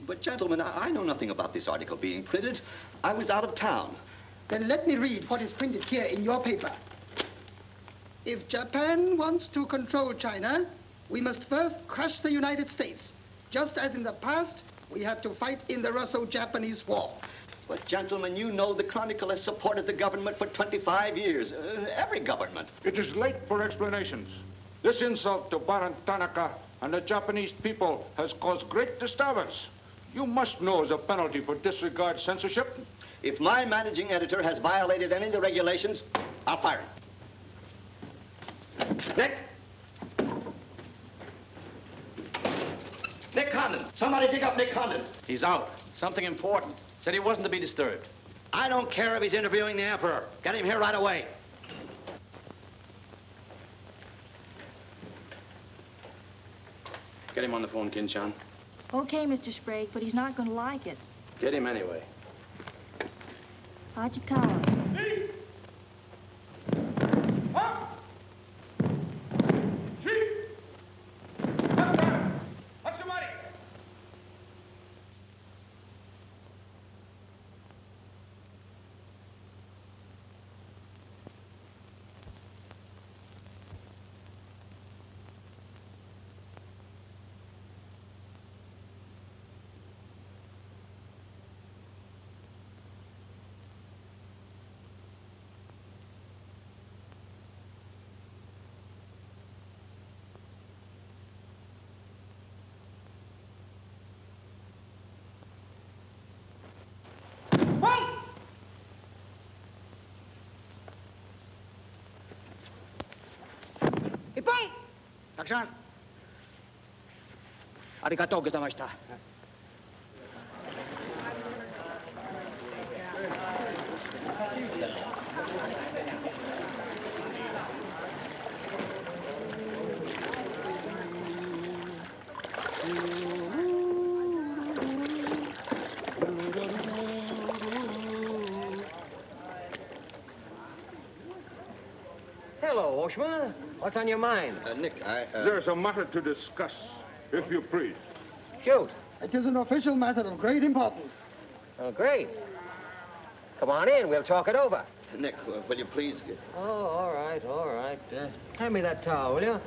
But gentlemen, I know nothing about this article being printed. I was out of town. Then let me read what is printed here in your paper. If Japan wants to control China, we must first crush the United States. Just as in the past, we had to fight in the Russo-Japanese War. But gentlemen, you know the Chronicle has supported the government for 25 years. Every government. It is late for explanations. This insult to Baron Tanaka and the Japanese people has caused great disturbance. You must know as a penalty for disregard censorship. If my managing editor has violated any of the regulations, I'll fire him. Nick! Nick Condon! Somebody dig up Nick Condon! He's out. Something important. Said he wasn't to be disturbed. I don't care if he's interviewing the Emperor. Get him here right away. Get him on the phone, Kin-chan. Okay, Mr. Sprague, but he's not going to like it. Get him anyway. Hachikawa. Action! Arigatou gozaimashita. Hello, Oshma. What's on your mind? Nick, There's a matter to discuss, if you please. Shoot. It is an official matter of great importance. Oh, great. Come on in. We'll talk it over. Nick, will you please... Oh, all right, all right. Hand me that towel, will you?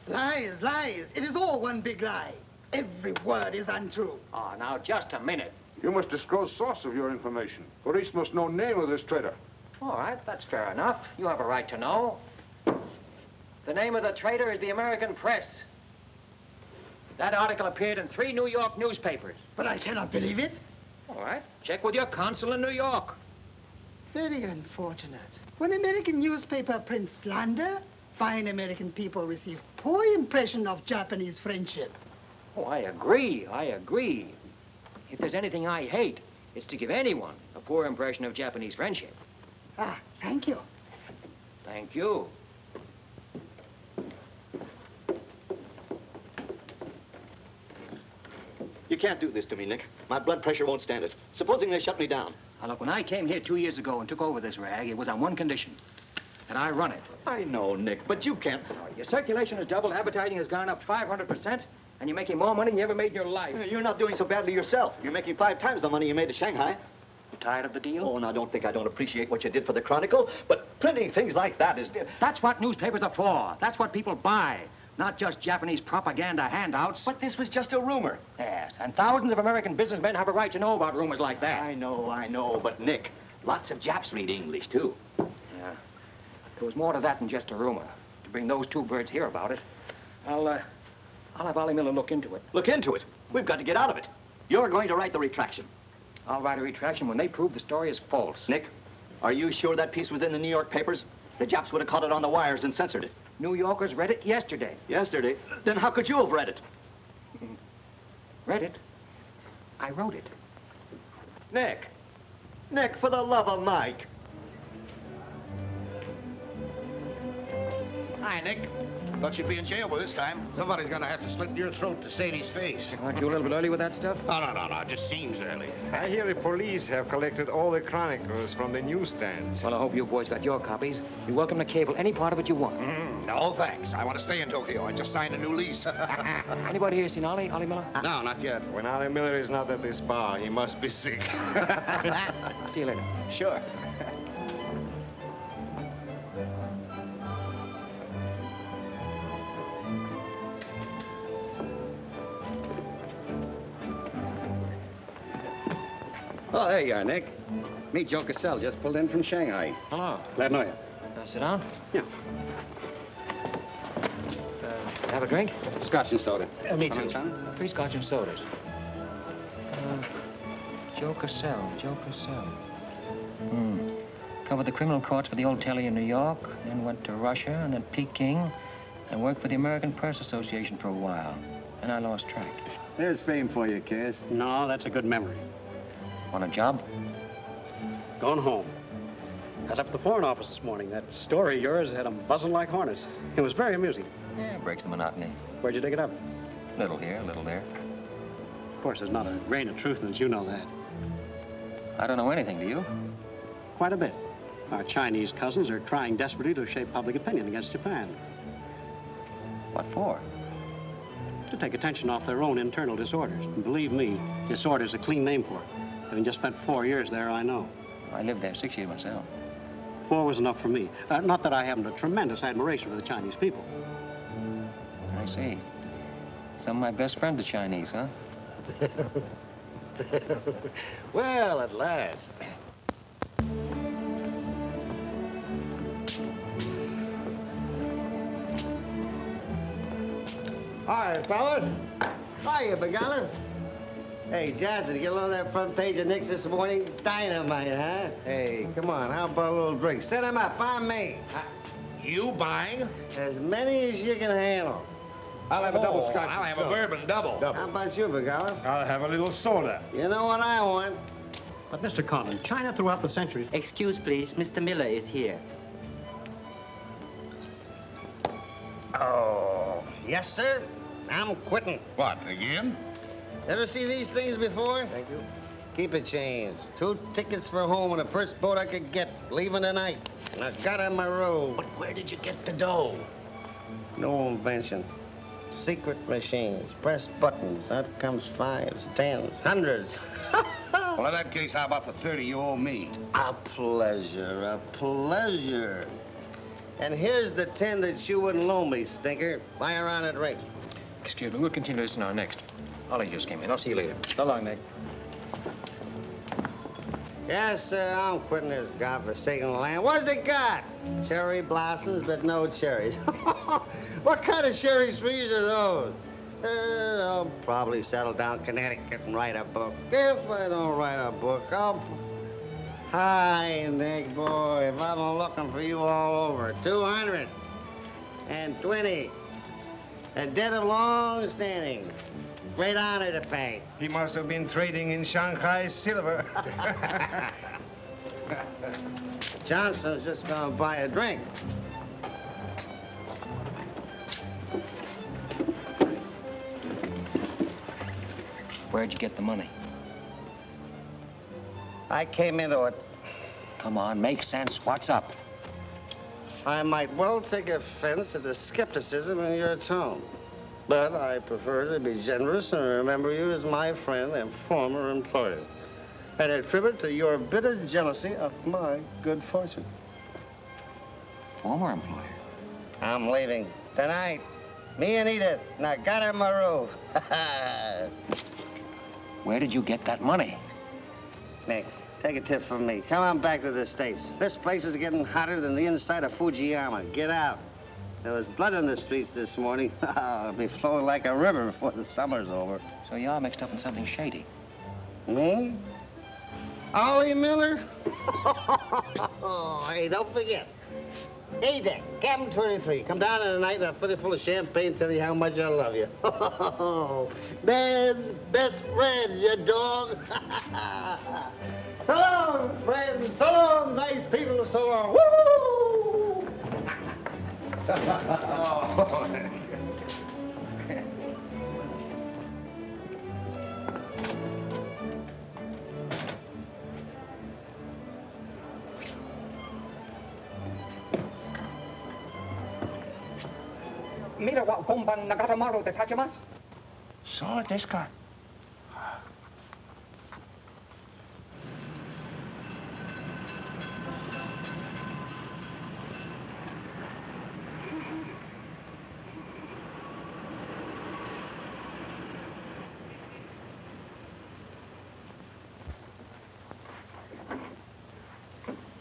Lies, lies. It is all one big lie. Every word is untrue. Oh, now, just a minute. You must disclose source of your information. Police must know name of this traitor. All right, that's fair enough. You have a right to know. The name of the traitor is the American Press. That article appeared in 3 New York newspapers. But I cannot believe it. All right, check with your consul in New York. Very unfortunate. When American newspaper prints slander, fine American people receive poor impression of Japanese friendship. Oh, I agree, I agree. If there's anything I hate, it's to give anyone a poor impression of Japanese friendship. Ah, thank you. Thank you. You can't do this to me, Nick. My blood pressure won't stand it. Supposing they shut me down. Now, look, when I came here 2 years ago and took over this rag, it was on one condition, that I run it. I know, Nick, but you can't... Your circulation has doubled, advertising has gone up 500%, and you're making more money than you ever made in your life. You're not doing so badly yourself. You're making 5 times the money you made at Shanghai. You tired of the deal? Oh, now don't think I don't appreciate what you did for the Chronicle, but printing things like that is... That's what newspapers are for. That's what people buy. Not just Japanese propaganda handouts. But this was just a rumor. Yes, and thousands of American businessmen have a right to know about rumors like that. I know, but Nick, lots of Japs read English, too. Yeah. There was more to that than just a rumor. To bring those 2 birds here about it, I'll have Ollie Miller look into it. Look into it? We've got to get out of it. You're going to write the retraction. I'll write a retraction when they prove the story is false. Nick, are you sure that piece was in the New York papers? The Japs would have caught it on the wires and censored it. New Yorkers read it yesterday. Yesterday? Then how could you have read it? Read it? I wrote it. Nick! Nick, for the love of Mike! Hi, Nick. Thought you'd be in jail by this time. Somebody's gonna have to slit your throat to Sadie's face. Aren't you a little bit early with that stuff? No. It just seems early. I hear the police have collected all the chronicles from the newsstands. Well, I hope you boys got your copies. You're welcome to cable any part of it you want. No, thanks. I want to stay in Tokyo. I just signed a new lease. Anybody here seen Ollie Miller? No, not yet. When Ollie Miller is not at this bar, he must be sick. See you later. Sure. Oh, there you are, Nick. Me, Joe Cassell, just pulled in from Shanghai. Hello. Glad to know you. Sit down. Yeah. Have a drink? Scotch and soda. Me Come too. in, son. 3 scotch and sodas. Joe Cassell. Covered the criminal courts for the old telly in New York, then went to Russia and then Peking, and worked for the American Press Association for a while. And I lost track. There's fame for you, Cass. No, that's a good memory. Want a job? Going home. I left the Foreign Office this morning. That story of yours had them buzzing like hornets. It was very amusing. Yeah, breaks the monotony. Where'd you dig it up? Little here, little there. Of course, there's not a grain of truth in it. You know that. I don't know anything, do you? Quite a bit. Our Chinese cousins are trying desperately to shape public opinion against Japan. What for? To take attention off their own internal disorders. And believe me, disorder's a clean name for it. Having just spent 4 years there, I know. I lived there 6 years myself. 4 was enough for me. Not that I haven't a tremendous admiration for the Chinese people. I see. Some of my best friends are Chinese, huh? Well, at last. Hi, fellas. Hiya, Begala. Hey, Johnson, get along that front page of Nick's this morning. Dynamite, huh? Hey, come on, how about a little drink? Set him up, I'm me. You buying? As many as you can handle. I'll have a double scotch. I'll have a bourbon double. How about you, Begala? I'll have a little soda. You know what I want? But, Mr. Conlon, China throughout the centuries... Excuse, please. Mr. Miller is here. Oh, yes, sir. I'm quitting. What, again? Ever see these things before? Thank you. Keep it changed. 2 tickets for home on the first boat I could get, leaving tonight. And I got on my road. But where did you get the dough? No invention. Secret machines. Press buttons. Out comes 5s, 10s, 100s. Well, in that case, how about the 30 you owe me? A pleasure, a pleasure. And here's the 10 that you wouldn't loan me, stinker. Buy her on at rate. Excuse me, we'll continue this in our next. Ollie just came in. I'll see you later. So long, Nick. Yes, sir, I'm quitting this godforsaken land. What's it got? Cherry blossoms, but no cherries. What kind of cherry trees are those? I'll probably settle down Connecticut and write a book. If I don't write a book, I'll... Hi, Nick, boy. If I've been looking for you all over. 220. A debt of long standing. Great honor to pay. He must have been trading in Shanghai silver. Johnson's just gonna buy a drink. Where'd you get the money? I came into it. Come on, make sense. What's up? I might well take offense at the skepticism in your tone. But I prefer to be generous and remember you as my friend and former employer. And attribute to your bitter jealousy of my good fortune. Former employer? I'm leaving tonight. Me and Edith. And I got her in my room. Where did you get that money? Nick, take a tip from me. Come on back to the States. This place is getting hotter than the inside of Fujiyama. Get out. There was blood in the streets this morning. It'll be flowing like a river before the summer's over. So you're mixed up in something shady. Me? Ollie Miller? Hey, don't forget. Hey, Dick, Captain 23. Come down in the night and I'll fill you full of champagne and tell you how much I love you. Man's best friend, you dog. So long, friends. So long, nice people. So long. Woo! Oh. Mira wa komban nagatamaru de tachimasu. So desu ka.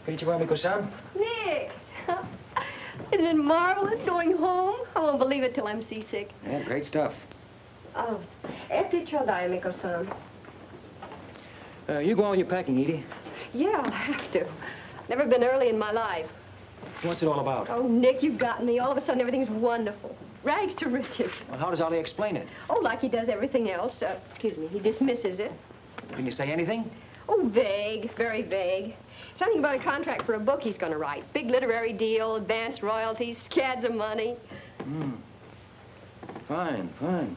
Konnichiwa, Miko-san. Nick! Isn't it marvelous going home? I won't believe it till I'm seasick. Yeah, great stuff. Oh, eti chodai, Miko-san. You go on your packing, Edie. Yeah, I'll have to. Never been early in my life. What's it all about? Oh, Nick, you've got me. All of a sudden, everything's wonderful. Rags to riches. Well, how does Ollie explain it? Oh, like he does everything else. Excuse me, he dismisses it. Didn't you say anything? Oh, vague, very vague. Something about a contract for a book he's going to write. Big literary deal, advanced royalties, scads of money. Fine, fine.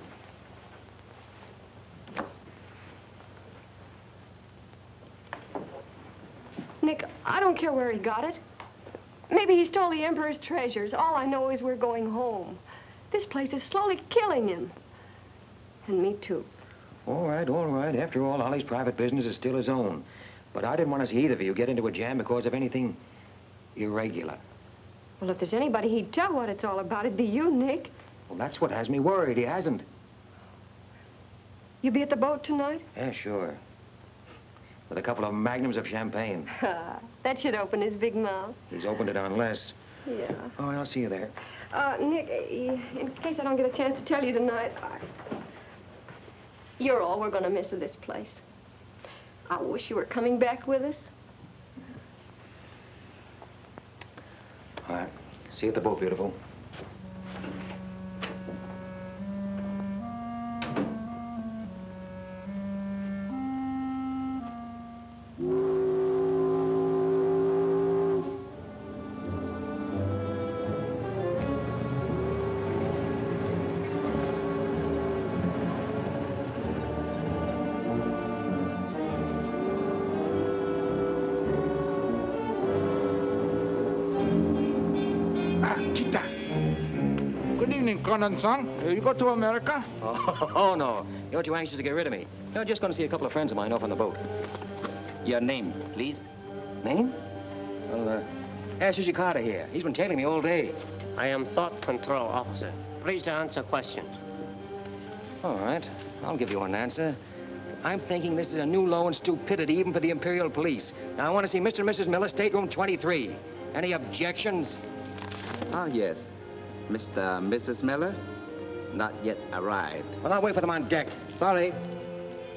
Nick, I don't care where he got it. Maybe he stole the Emperor's treasures. All I know is we're going home. This place is slowly killing him. And me, too. All right, all right. After all, Ollie's private business is still his own. But I didn't want to see either of you get into a jam because of anything irregular. Well, if there's anybody he'd tell what it's all about, it'd be you, Nick. Well, that's what has me worried. He hasn't. You be at the boat tonight? Yeah, sure. With a couple of magnums of champagne. That should open his big mouth. He's opened it on less. Yeah. Oh, I'll see you there. Nick, in case I don't get a chance to tell you tonight, you're all we're going to miss of this place. I wish you were coming back with us. All right. See you at the boat, beautiful. Conan-san, you go to America? Oh, no. You're too anxious to get rid of me. You're just going to see a couple of friends of mine off on the boat. Your name, please? Name? Well, ask Sushi Carter here. He's been tailing me all day. I am Thought Control Officer. Please answer questions. All right. I'll give you an answer. I'm thinking this is a new low in stupidity even for the Imperial Police. Now, I want to see Mr. and Mrs. Miller, stateroom 23. Any objections? Ah, yes. Mr. and Mrs. Miller? Not yet arrived. Well, I'll wait for them on deck. Sorry.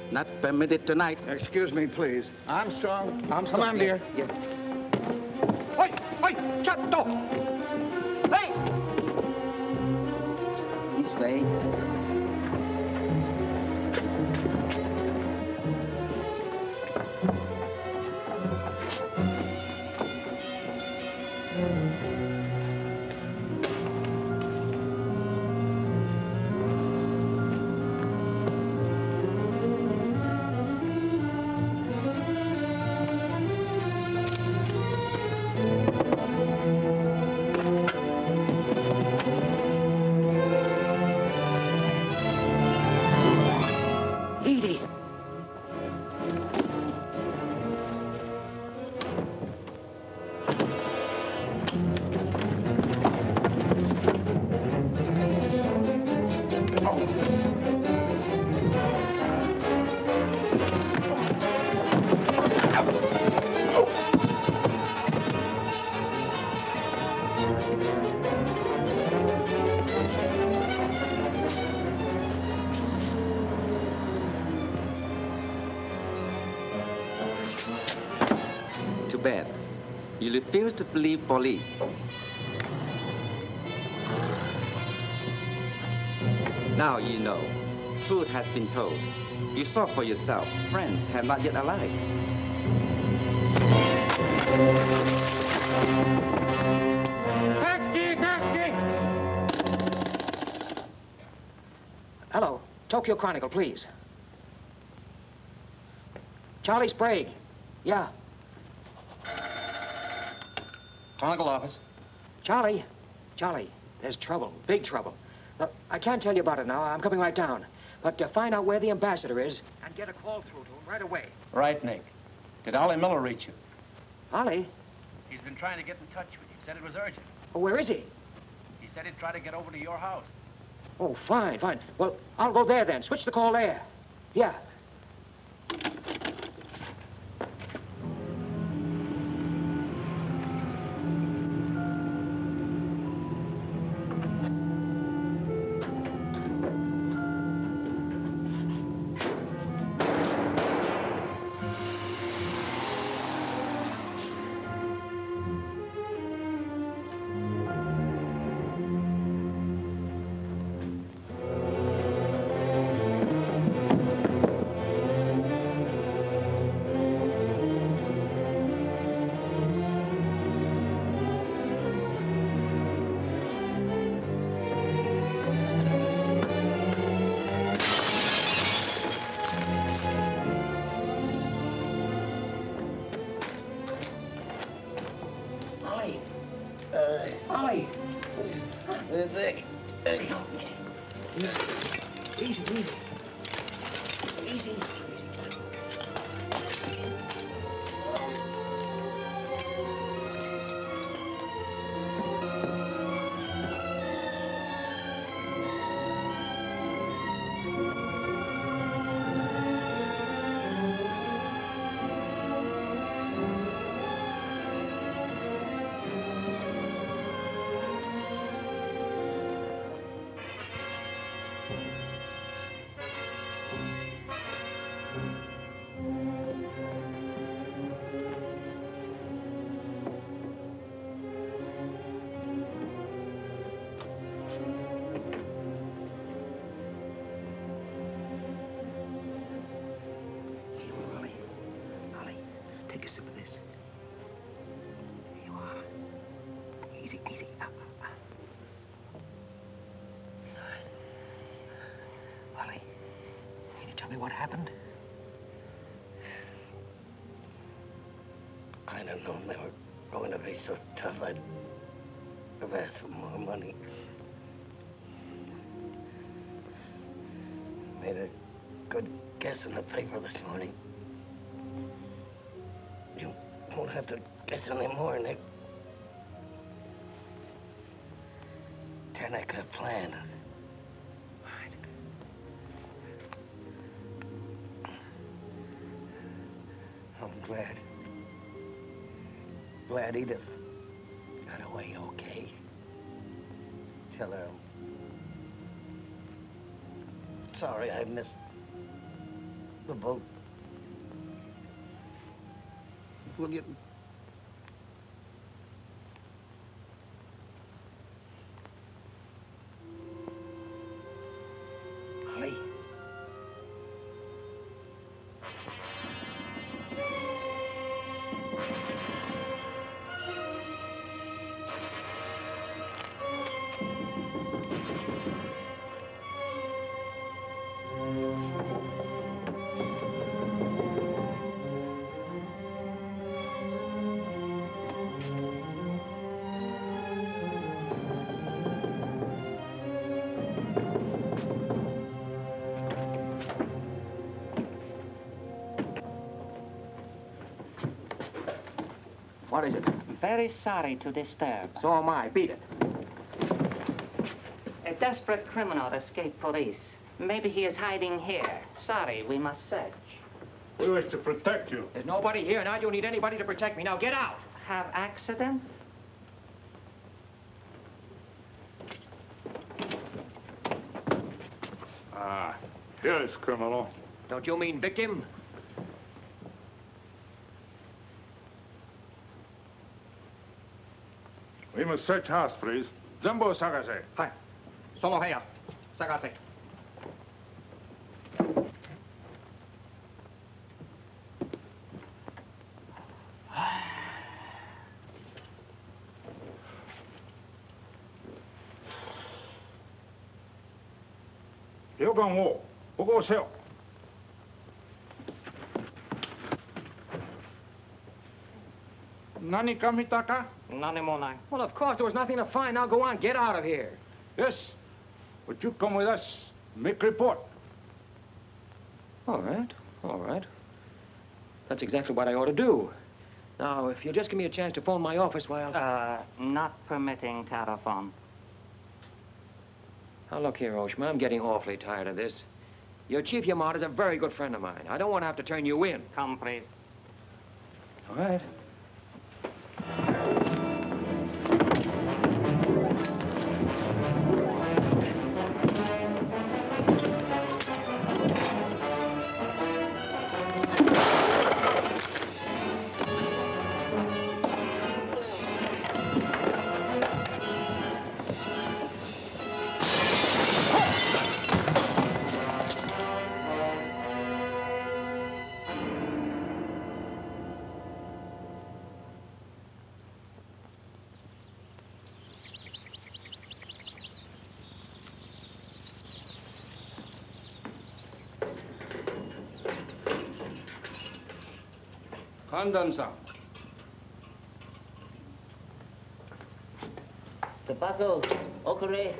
Not permitted tonight. Excuse me, please. Armstrong. Come on, dear. Yes. Oi, oi, chatto! Hey! This way. Bad. You refuse to believe police. Now you know. Truth has been told. You saw for yourself. Friends have not yet arrived. Taxi! Tokyo Chronicle, please. Charlie Sprague. Yeah. Chronicle office. Charlie, there's trouble, big trouble. I can't tell you about it now. I'm coming right down. But find out where the ambassador is and get a call through to him right away. Right, Nick. Did Ollie Miller reach you? Ollie? He's been trying to get in touch with you. Said it was urgent. Oh, where is he? He said he'd try to get over to your house. Oh, fine. Well, I'll go there then. Switch the call there. Yeah. Ollie! Nick. Easy. Take a sip of this. Here you are. Easy. Ollie, can you tell me what happened? I don't know. They were going to be so tough, I'd have asked for more money. Made a good guess in the paper this morning. You won't have to guess anymore, Nick. Tanaka planned. I'm glad Edith got away okay. Tell her I'm sorry I missed the boat. Will you? Ollie. What is it? Very sorry to disturb. So am I. Beat it. A desperate criminal escaped police. Maybe he is hiding here. Sorry, we must search. We wish to protect you. There's nobody here. Now you need anybody to protect me. Now get out. Have accident? Ah, yes, criminal. Don't you mean victim? We must search house, please. Zembo Sagase. Hi. Solo heya. Sagase. Yogan wo. Who goes here? Nani kamitaka? Nani monai. Well, of course, there was nothing to find. Now go on, get out of here. Yes, but you come with us. Make report. All right, all right. That's exactly what I ought to do. Now, if you'll just give me a chance to phone my office while... Not permitting telephone. Now, look here, Oshma, I'm getting awfully tired of this. Your Chief Yamada's a very good friend of mine. I don't want to have to turn you in. Come, please. All right. Kandan-san. Tobacco, okare.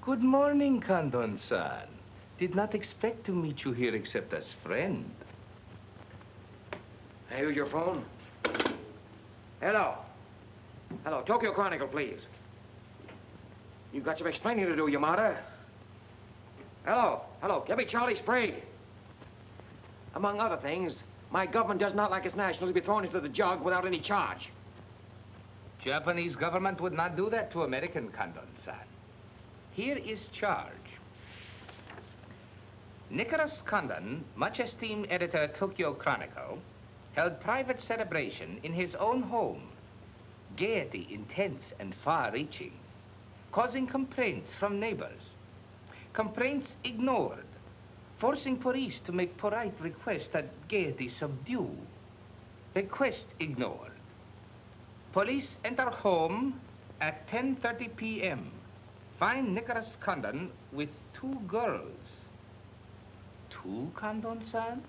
Good morning, Kandon-san. Did not expect to meet you here except as friend. Here's your phone. Hello. Hello, Tokyo Chronicle, please. You've got some explaining to do, Yamada. Hello, hello, give me Charlie Sprague. Among other things, my government does not like its nationals to be thrown into the jug without any charge. Japanese government would not do that to American, Kandon-san. Here is charge. Nicholas Kandon, much esteemed editor, Tokyo Chronicle, held private celebration in his own home. Gaiety intense and far-reaching, causing complaints from neighbors. Complaints ignored, forcing police to make polite requests that gaiety subdue. Request ignored. Police enter home at 10:30 p.m. Find Nicholas Kandon with 2 girls. 2, Kandon-san?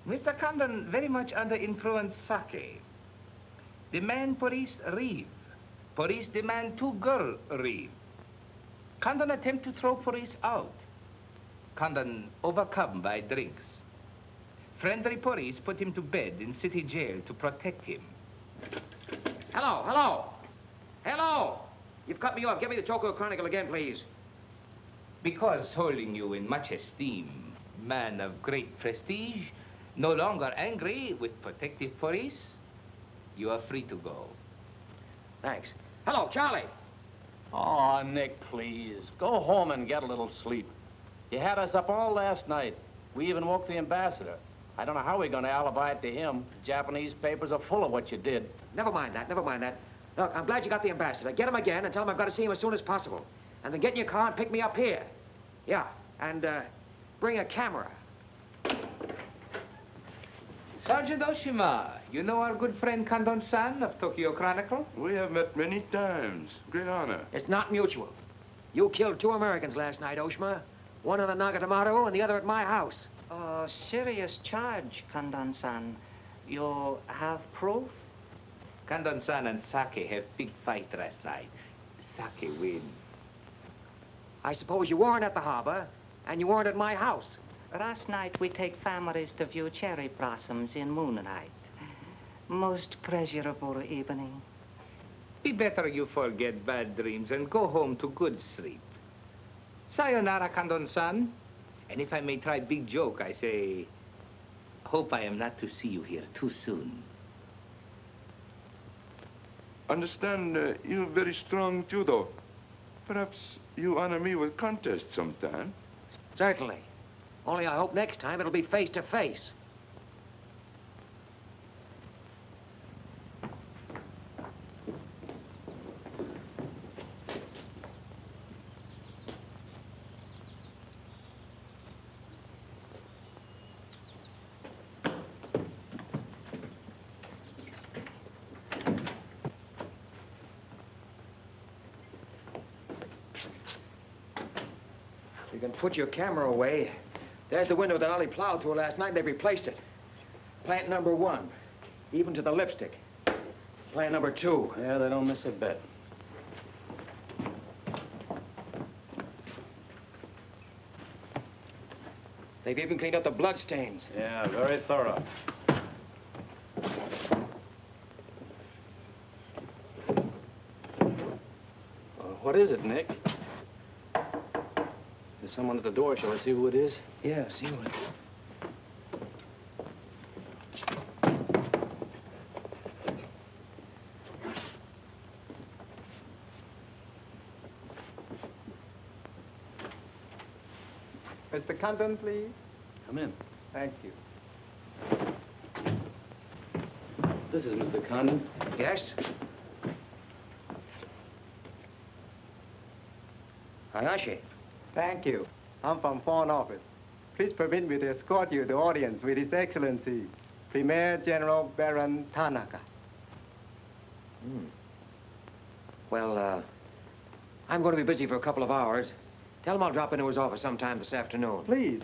Mr. Kandon very much under influence sake. Demand police leave. Police demand 2 girls leave. Kandon attempt to throw police out. Kandon overcome by drinks. Friendly police put him to bed in city jail to protect him. Hello, hello. Hello. You've cut me off. Give me the Tokyo Chronicle again, please. Because holding you in much esteem, man of great prestige, no longer angry with protective police, you are free to go. Thanks. Hello, Charlie. Oh, Nick, please. Go home and get a little sleep. You had us up all last night. We even woke the ambassador. I don't know how we're going to alibi it to him. The Japanese papers are full of what you did. Never mind that, never mind that. Look, I'm glad you got the ambassador. Get him again and tell him I've got to see him as soon as possible. And then get in your car and pick me up here. Yeah, and bring a camera. Sergeant Oshima, you know our good friend Kandon-san of Tokyo Chronicle? We have met many times. Great honor. It's not mutual. You killed 2 Americans last night, Oshima. One in the Nagatomaru and the other at my house. Oh, serious charge, Kandon-san. You have proof? Kandon-san and Sake have big fight last night. Sake win. I suppose you weren't at the harbor, and you weren't at my house. Last night we take families to view cherry blossoms in moonlight. Most pleasurable evening. Be better you forget bad dreams and go home to good sleep. Sayonara, Kandon-san. And if I may try big joke, I say, hope I am not to see you here too soon. Understand, you're very strong judo. Perhaps you honor me with contest sometime. Certainly. Only I hope next time it'll be face to face. You can put your camera away. There's the window that Ollie plowed through last night. They replaced it. Plant number 1, even to the lipstick. Plant number 2. Yeah, they don't miss a bit. They've even cleaned up the blood stains. Yeah, very thorough. What is it, Nick? There's someone at the door. Shall I see who it is? Yeah, see who it is. Mr. Condon, please. Come in. Thank you. This is Mr. Condon. Yes? Hayashi. Thank you. I'm from Foreign Office. Please permit me to escort you to the audience with His Excellency, Premier General Baron Tanaka. Well, I'm going to be busy for a couple of hours. Tell him I'll drop into his office sometime this afternoon. Please,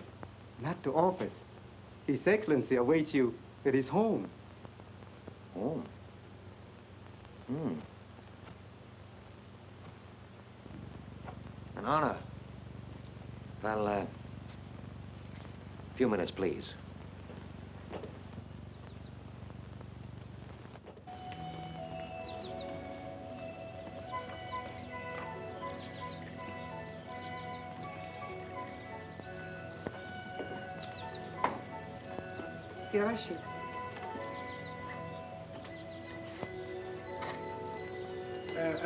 not to office. His Excellency awaits you at his home. Home? An honor. Well, a few minutes, please. Yoshi.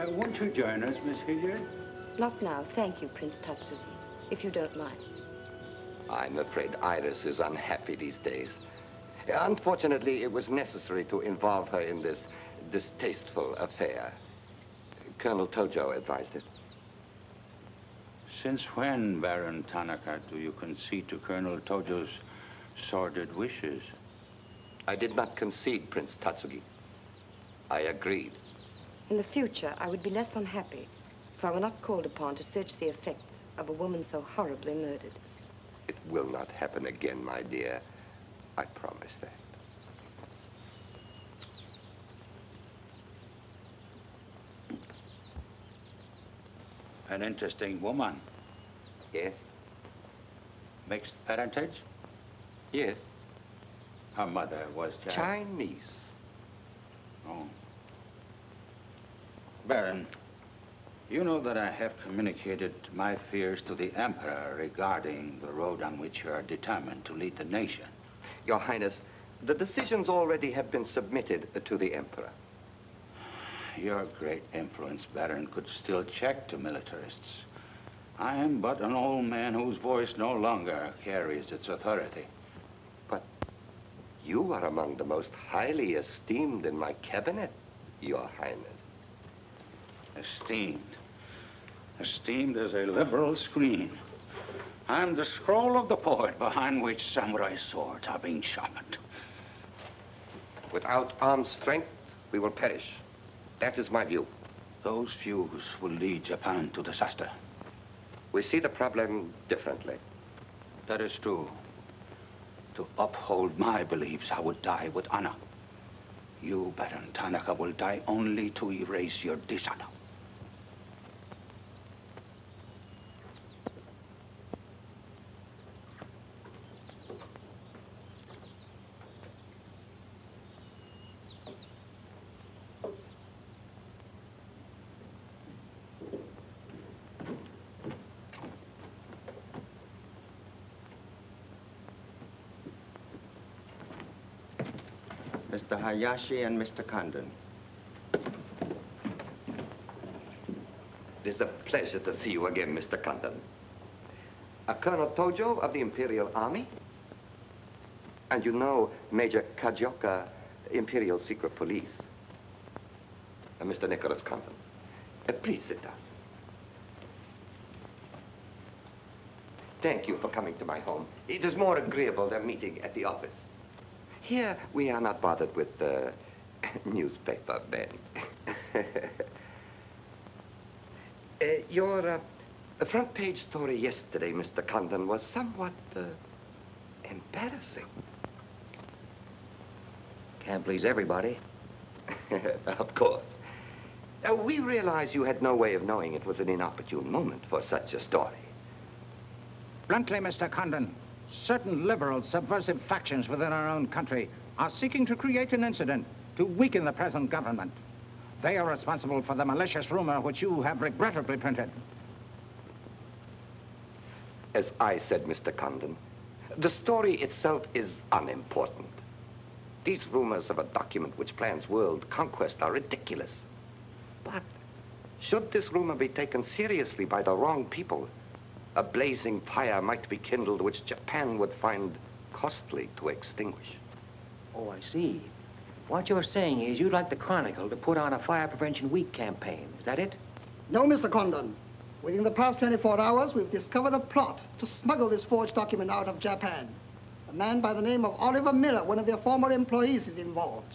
Won't you join us, Miss Hilliard? Not now. Thank you, Prince Tatsuki, if you don't mind. I'm afraid Iris is unhappy these days. Unfortunately, it was necessary to involve her in this distasteful affair. Colonel Tojo advised it. Since when, Baron Tanaka, do you concede to Colonel Tojo's sordid wishes? I did not concede, Prince Tatsugi. I agreed. In the future, I would be less unhappy if I were not called upon to search the effects of a woman so horribly murdered. It will not happen again, my dear. I promise that. An interesting woman. Yes? Mixed parentage? Yes. Her mother was Chinese. Oh. Baron, you know that I have communicated my fears to the Emperor regarding the road on which you are determined to lead the nation. Your Highness, the decisions already have been submitted to the Emperor. Your great influence, Baron, could still check the militarists. I am but an old man whose voice no longer carries its authority. But you are among the most highly esteemed in my cabinet, Your Highness. Esteemed. Esteemed as a liberal screen. I'm the scroll of the poet behind which samurai swords are being sharpened. Without armed strength, we will perish. That is my view. Those views will lead Japan to disaster. We see the problem differently. That is true. To uphold my beliefs, I would die with honor. You, Baron Tanaka, will die only to erase your dishonor. Mr. Hayashi and Mr. Condon. It is a pleasure to see you again, Mr. Condon. Colonel Tojo of the Imperial Army. And you know Major Kajioka, Imperial Secret Police. Mr. Nicholas Condon. Please sit down. Thank you for coming to my home. It is more agreeable than meeting at the office. Here, we are not bothered with the newspaper men. Your The front page story yesterday, Mr. Condon, was somewhat embarrassing. Can't please everybody. Of course. We realize you had no way of knowing it was an inopportune moment for such a story. Bluntly, Mr. Condon, certain liberal subversive factions within our own country are seeking to create an incident to weaken the present government. They are responsible for the malicious rumor which you have regrettably printed. As I said, Mr. Condon, the story itself is unimportant. These rumors of a document which plans world conquest are ridiculous. But should this rumor be taken seriously by the wrong people, a blazing fire might be kindled which Japan would find costly to extinguish. Oh, I see. What you're saying is you'd like the Chronicle to put on a Fire Prevention Week campaign. Is that it? No, Mr. Condon. Within the past 24 hours, we've discovered a plot to smuggle this forged document out of Japan. A man by the name of Oliver Miller, one of their former employees, is involved.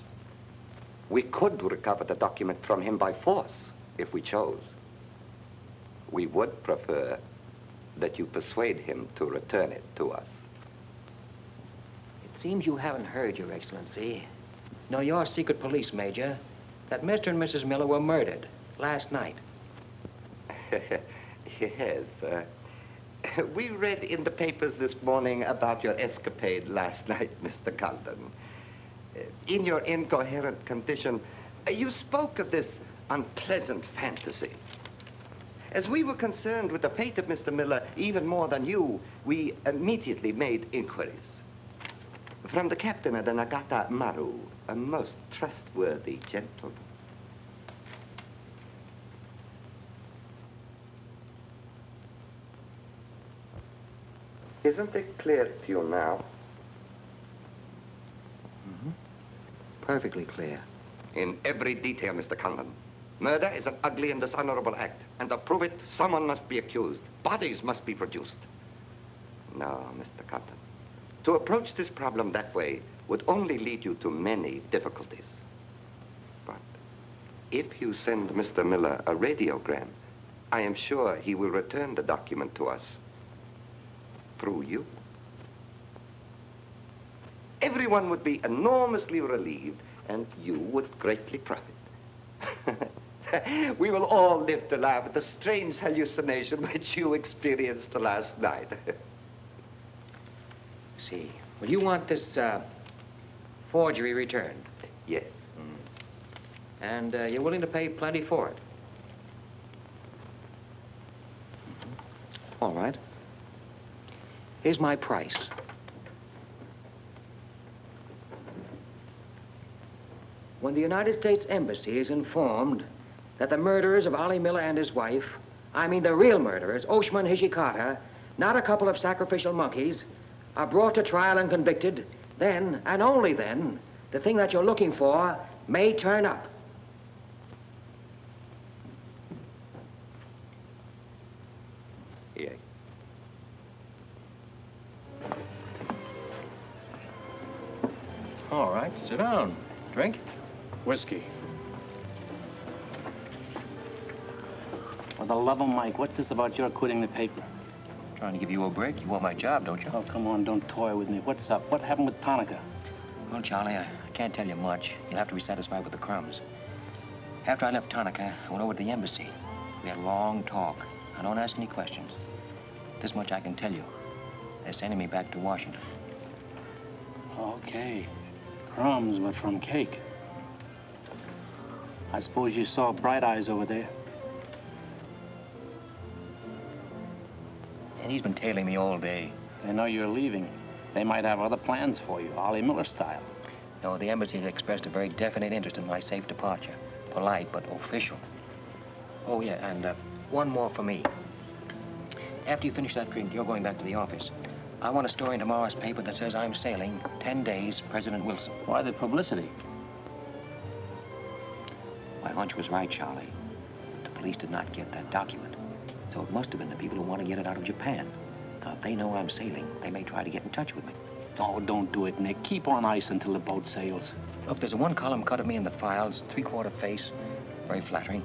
We could recover the document from him by force, if we chose. We would prefer that you persuade him to return it to us. It seems you haven't heard, Your Excellency. No, you're secret police, Major, that Mr. and Mrs. Miller were murdered last night. Yes, we read in the papers this morning about your escapade last night, Mr. Condon. In your incoherent condition, you spoke of this unpleasant fantasy. As we were concerned with the fate of Mr. Miller even more than you, we immediately made inquiries. From the captain of the Nagata Maru, a most trustworthy gentleman. Isn't it clear to you now? Mm-hmm. Perfectly clear. In every detail, Mr. Condon. Murder is an ugly and dishonorable act, and to prove it, someone must be accused. Bodies must be produced. No, Mr. Condon. To approach this problem that way would only lead you to many difficulties. But if you send Mr. Miller a radiogram, I am sure he will return the document to us through you. Everyone would be enormously relieved, and you would greatly profit. We will all live to laugh at the strange hallucination which you experienced last night. See. Well, you want this forgery returned? Yes. And you're willing to pay plenty for it? All right. Here's my price. When the United States Embassy is informed that the murderers of Ollie Miller and his wife, I mean the real murderers, Oshima and Hijikata, not a couple of sacrificial monkeys, are brought to trial and convicted, then, and only then, the thing that you're looking for may turn up. Yes. All right, sit down. Drink? Whiskey. For the love of Mike, what's this about your quitting the paper? Trying to give you a break. You want my job, don't you? Oh, come on, don't toy with me. What's up? What happened with Tanaka? Well, Charlie, I can't tell you much. You'll have to be satisfied with the crumbs. After I left Tanaka, I went over to the embassy. We had a long talk. I don't ask any questions. This much I can tell you. They're sending me back to Washington. Okay. Crumbs, but from cake. I suppose you saw Bright Eyes over there. And he's been tailing me all day. They know you're leaving. They might have other plans for you, Ollie Miller style. No, the embassy has expressed a very definite interest in my safe departure. Polite, but official. Oh, yeah, and one more for me. After you finish that drink, you're going back to the office. I want a story in tomorrow's paper that says I'm sailing 10 days, President Wilson. Why the publicity? My hunch was right, Charlie. The police did not get that document. So it must have been the people who want to get it out of Japan. Now, if they know I'm sailing, they may try to get in touch with me. Oh, don't do it, Nick. Keep on ice until the boat sails. Look, there's a one-column cut of me in the files, 3/4 face. Very flattering.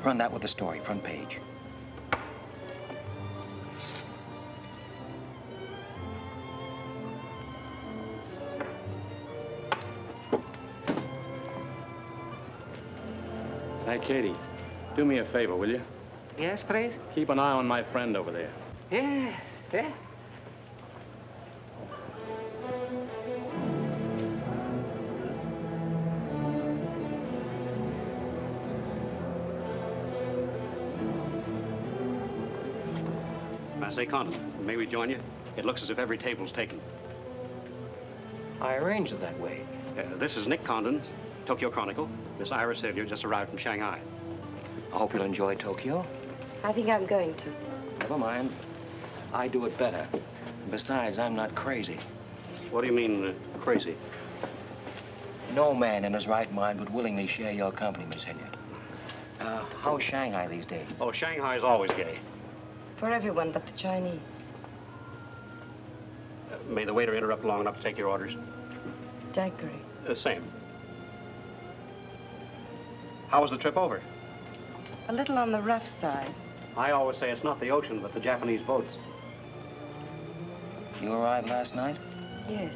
Run that with the story, front page. Hey, Katie, do me a favor, will you? Yes, please? Keep an eye on my friend over there. Yes, yeah. I say, Condon, may we join you? It looks as if every table's taken. I arranged it that way. This is Nick Condon, Tokyo Chronicle. Miss Iris Hilliard just arrived from Shanghai. I hope you'll enjoy Tokyo. I think I'm going to. Never mind. I do it better. Besides, I'm not crazy. What do you mean, crazy? No man in his right mind would willingly share your company, Miss Hilliard. How's Shanghai these days? Oh, Shanghai's always gay. For everyone but the Chinese. May the waiter interrupt long enough to take your orders? Daiquiri. Same. How was the trip over? A little on the rough side. I always say it's not the ocean, but the Japanese boats. You arrived last night? Yes.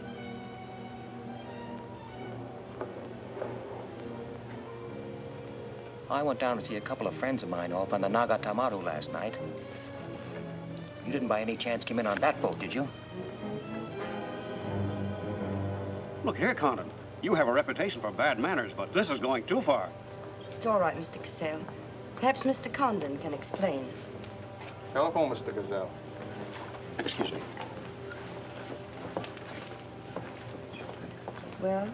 I went down to see a couple of friends of mine off on the Nagatamaru last night. You didn't by any chance come in on that boat, did you? Look here, Condon. You have a reputation for bad manners, but this is going too far. It's all right, Mr. Cassell. Perhaps Mr. Condon can explain. Telephone, Mr. Gazelle. Excuse me. Well?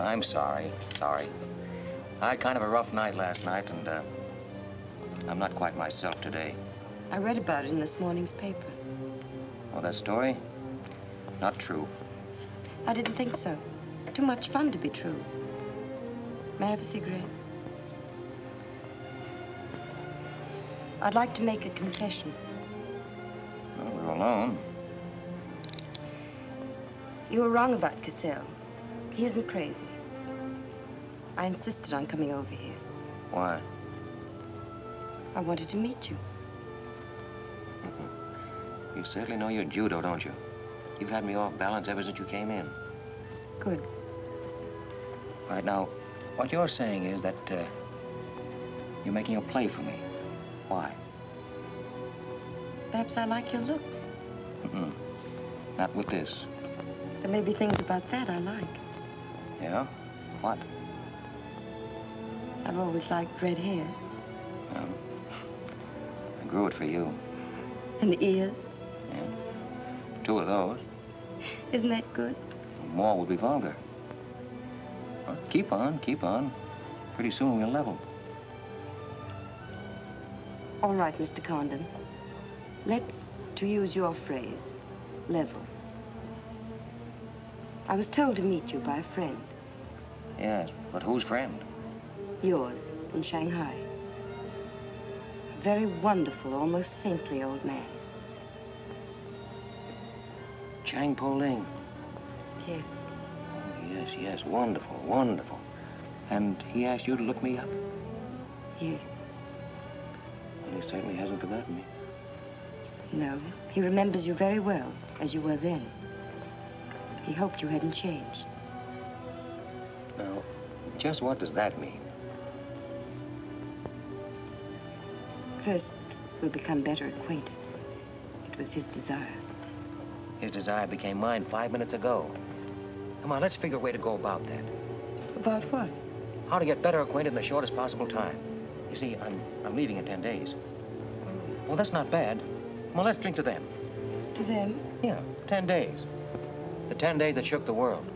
I'm sorry. Sorry. I had kind of a rough night last night, and I'm not quite myself today. I read about it in this morning's paper. Oh, that story? Not true. I didn't think so. Too much fun to be true. May I have a cigarette? I'd like to make a confession. Well, we're alone. You were wrong about Cassell. He isn't crazy. I insisted on coming over here. Why? I wanted to meet you. You certainly know your judo, don't you? You've had me off balance ever since you came in. Good. Right now, what you're saying is that you're making a play for me. Why? Perhaps I like your looks. Mm-mm. Not with this. There may be things about that I like. Yeah? What? I've always liked red hair. Well, I grew it for you. And the ears. Yeah. 2 of those. Isn't that good? More would be vulgar. Well, keep on, keep on. Pretty soon we'll level. All right, Mr. Condon. Let's, to use your phrase, level. I was told to meet you by a friend. Yes, but whose friend? Yours, in Shanghai. A very wonderful, almost saintly old man. Chang Po Ling. Yes. Oh, yes, yes, wonderful, wonderful. And he asked you to look me up? Yes. Well, he certainly hasn't forgotten me. No, he remembers you very well, as you were then. He hoped you hadn't changed. Now, just what does that mean? First, we'll become better acquainted. It was his desire. His desire became mine 5 minutes ago. Come on, let's figure a way to go about that. About what? How to get better acquainted in the shortest possible time. You see, I'm leaving in 10 days. Well, that's not bad. Well, let's drink to them. To them? Yeah, 10 days. The 10 days that shook the world.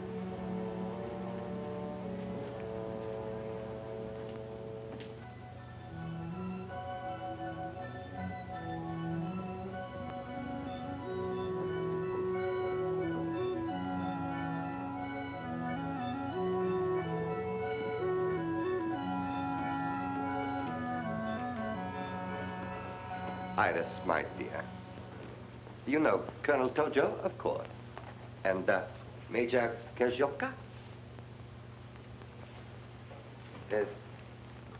Iris, my dear. You know Colonel Tojo, of course. And Major Kajoka?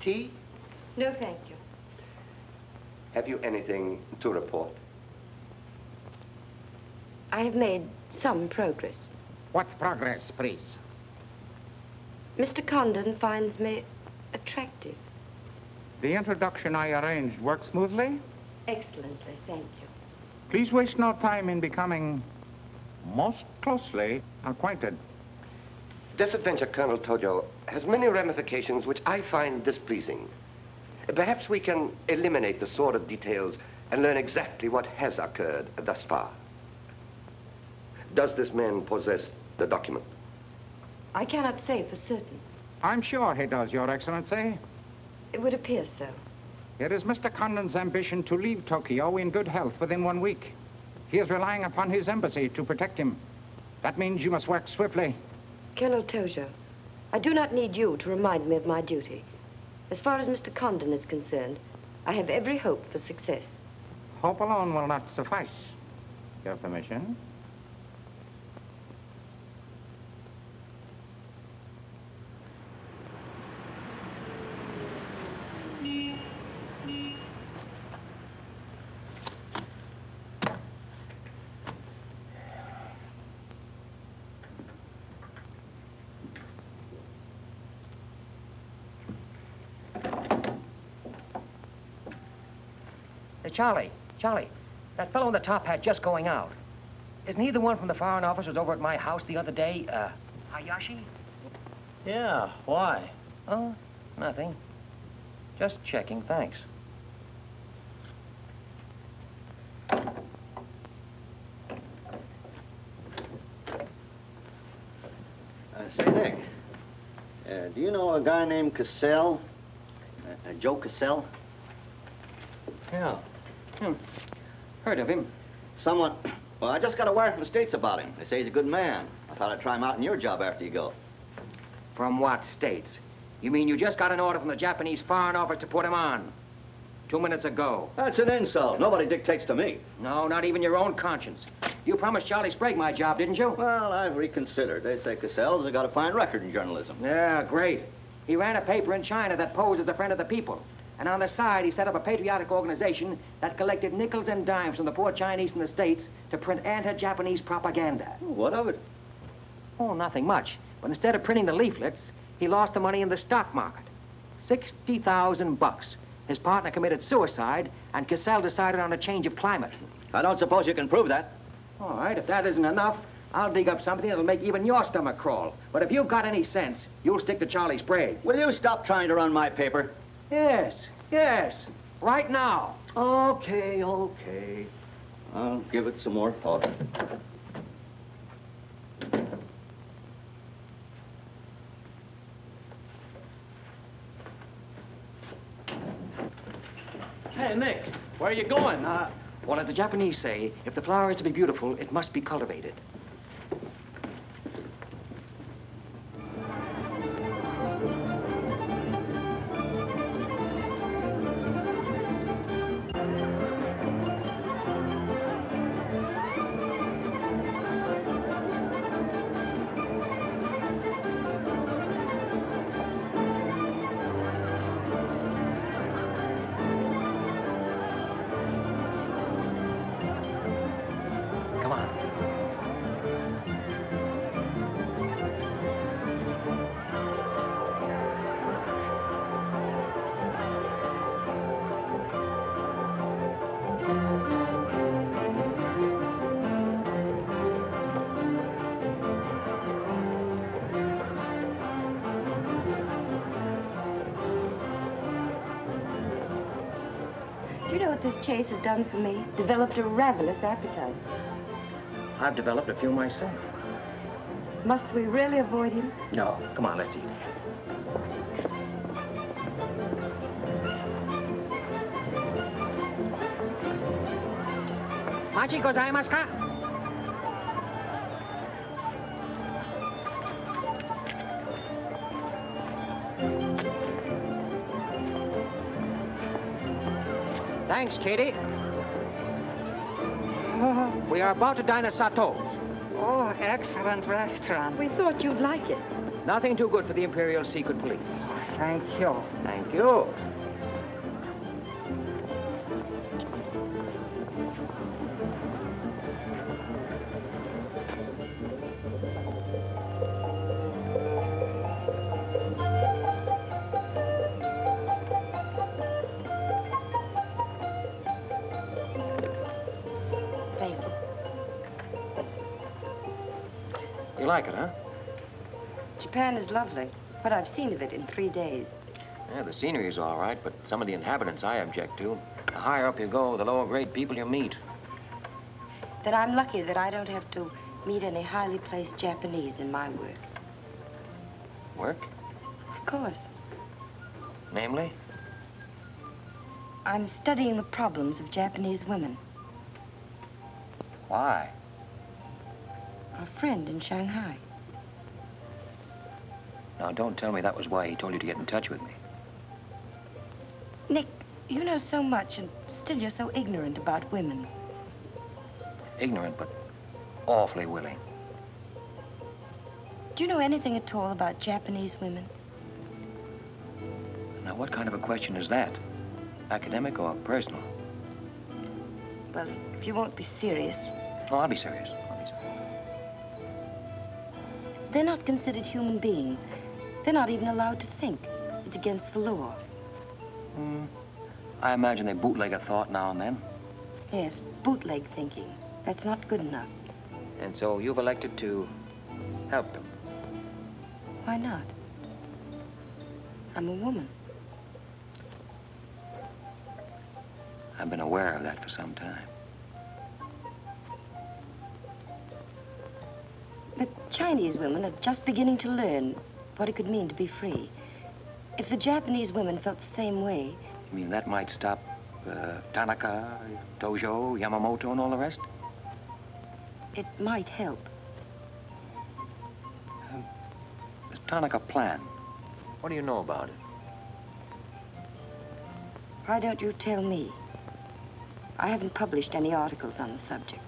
Tea? No, thank you. Have you anything to report? I have made some progress. What progress, please? Mr. Condon finds me attractive. The introduction I arranged worked smoothly? Excellently, thank you. Please waste no time in becoming most closely acquainted. This adventure, Colonel Tojo, has many ramifications which I find displeasing. Perhaps we can eliminate the sordid details and learn exactly what has occurred thus far. Does this man possess the document? I cannot say for certain. I'm sure he does, Your Excellency. It would appear so. It is Mr. Condon's ambition to leave Tokyo in good health within 1 week. He is relying upon his embassy to protect him. That means you must work swiftly. Colonel Tojo, I do not need you to remind me of my duty. As far as Mr. Condon is concerned, I have every hope for success. Hope alone will not suffice. Your permission? Charlie, that fellow in the top hat just going out. Isn't he the one from the Foreign Office who was over at my house the other day? Hayashi? Yeah, why? Oh, nothing. Just checking, thanks. Say, Nick, do you know a guy named Cassell? Joe Cassell? Yeah. Heard of him. Well, I just got a wire from the States about him. They say he's a good man. I thought I'd try him out in your job after you go. From what states? You mean you just got an order from the Japanese Foreign Office to put him on? 2 minutes ago. That's an insult. Nobody dictates to me. No, not even your own conscience. You promised Charlie Sprague my job, didn't you? Well, I've reconsidered. They say Cassell's got a fine record in journalism. Yeah, great. He ran a paper in China that posed as a friend of the people. And on the side, he set up a patriotic organization that collected nickels and dimes from the poor Chinese in the States to print anti-Japanese propaganda. What of it? Oh, nothing much. But instead of printing the leaflets, he lost the money in the stock market. $60,000. His partner committed suicide, and Cassell decided on a change of climate. I don't suppose you can prove that. All right, if that isn't enough, I'll dig up something that'll make even your stomach crawl. But if you've got any sense, you'll stick to Charlie Sprague. Will you stop trying to run my paper? Yes. Right now. Okay. I'll give it some more thought. Hey, Nick, where are you going? Well, like the Japanese say, if the flower is to be beautiful, it must be cultivated. Do you know what this chase has done for me? Developed a ravenous appetite. I've developed a few myself. Must we really avoid him? No. Come on, let's eat. Machi gozaimasu ka? Thanks, Katie. We are about to dine at Sato. Oh, excellent restaurant. We thought you'd like it. Nothing too good for the Imperial Secret Police. Thank you. Thank you. like it, huh? Japan is lovely. What I've seen of it in 3 days. Yeah, the scenery's all right, but some of the inhabitants I object to. The higher up you go, the lower grade people you meet. Then I'm lucky that I don't have to meet any highly placed Japanese in my work. Work? Of course. Namely? I'm studying the problems of Japanese women. Why? A friend in Shanghai. Now, don't tell me that was why he told you to get in touch with me. Nick, you know so much, and still you're so ignorant about women. Ignorant, but awfully willing. Do you know anything at all about Japanese women? Now, what kind of a question is that? Academic or personal? Well, if you won't be serious. Oh, I'll be serious. They're not considered human beings. They're not even allowed to think. It's against the law. I imagine they bootleg a thought now and then. Yes, bootleg thinking. That's not good enough. And so you've elected to help them. Why not? I'm a woman. I've been aware of that for some time. The Chinese women are just beginning to learn what it could mean to be free. If the Japanese women felt the same way... You mean that might stop Tanaka, Tojo, Yamamoto, and all the rest? It might help. This Tanaka plan, what do you know about it? Why don't you tell me? I haven't published any articles on the subject.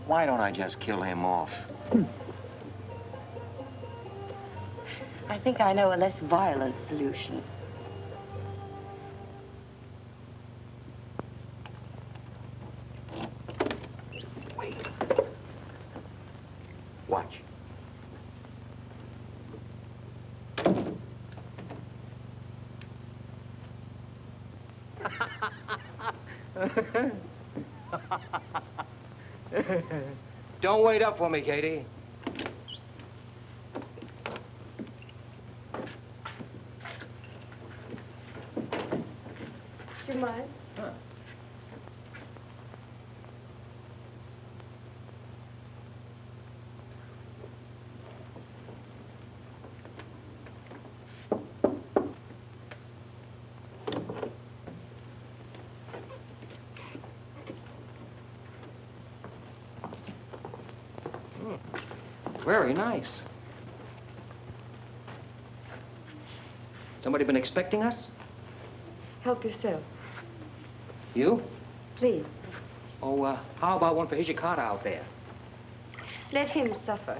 Why don't I just kill him off? I think I know a less violent solution. Wait. Watch. Don't wait up for me, Katie. Do you mind? Huh. Very nice. Somebody been expecting us? Help yourself. You? Please. Oh, how about one for Hijikata out there? Let him suffer.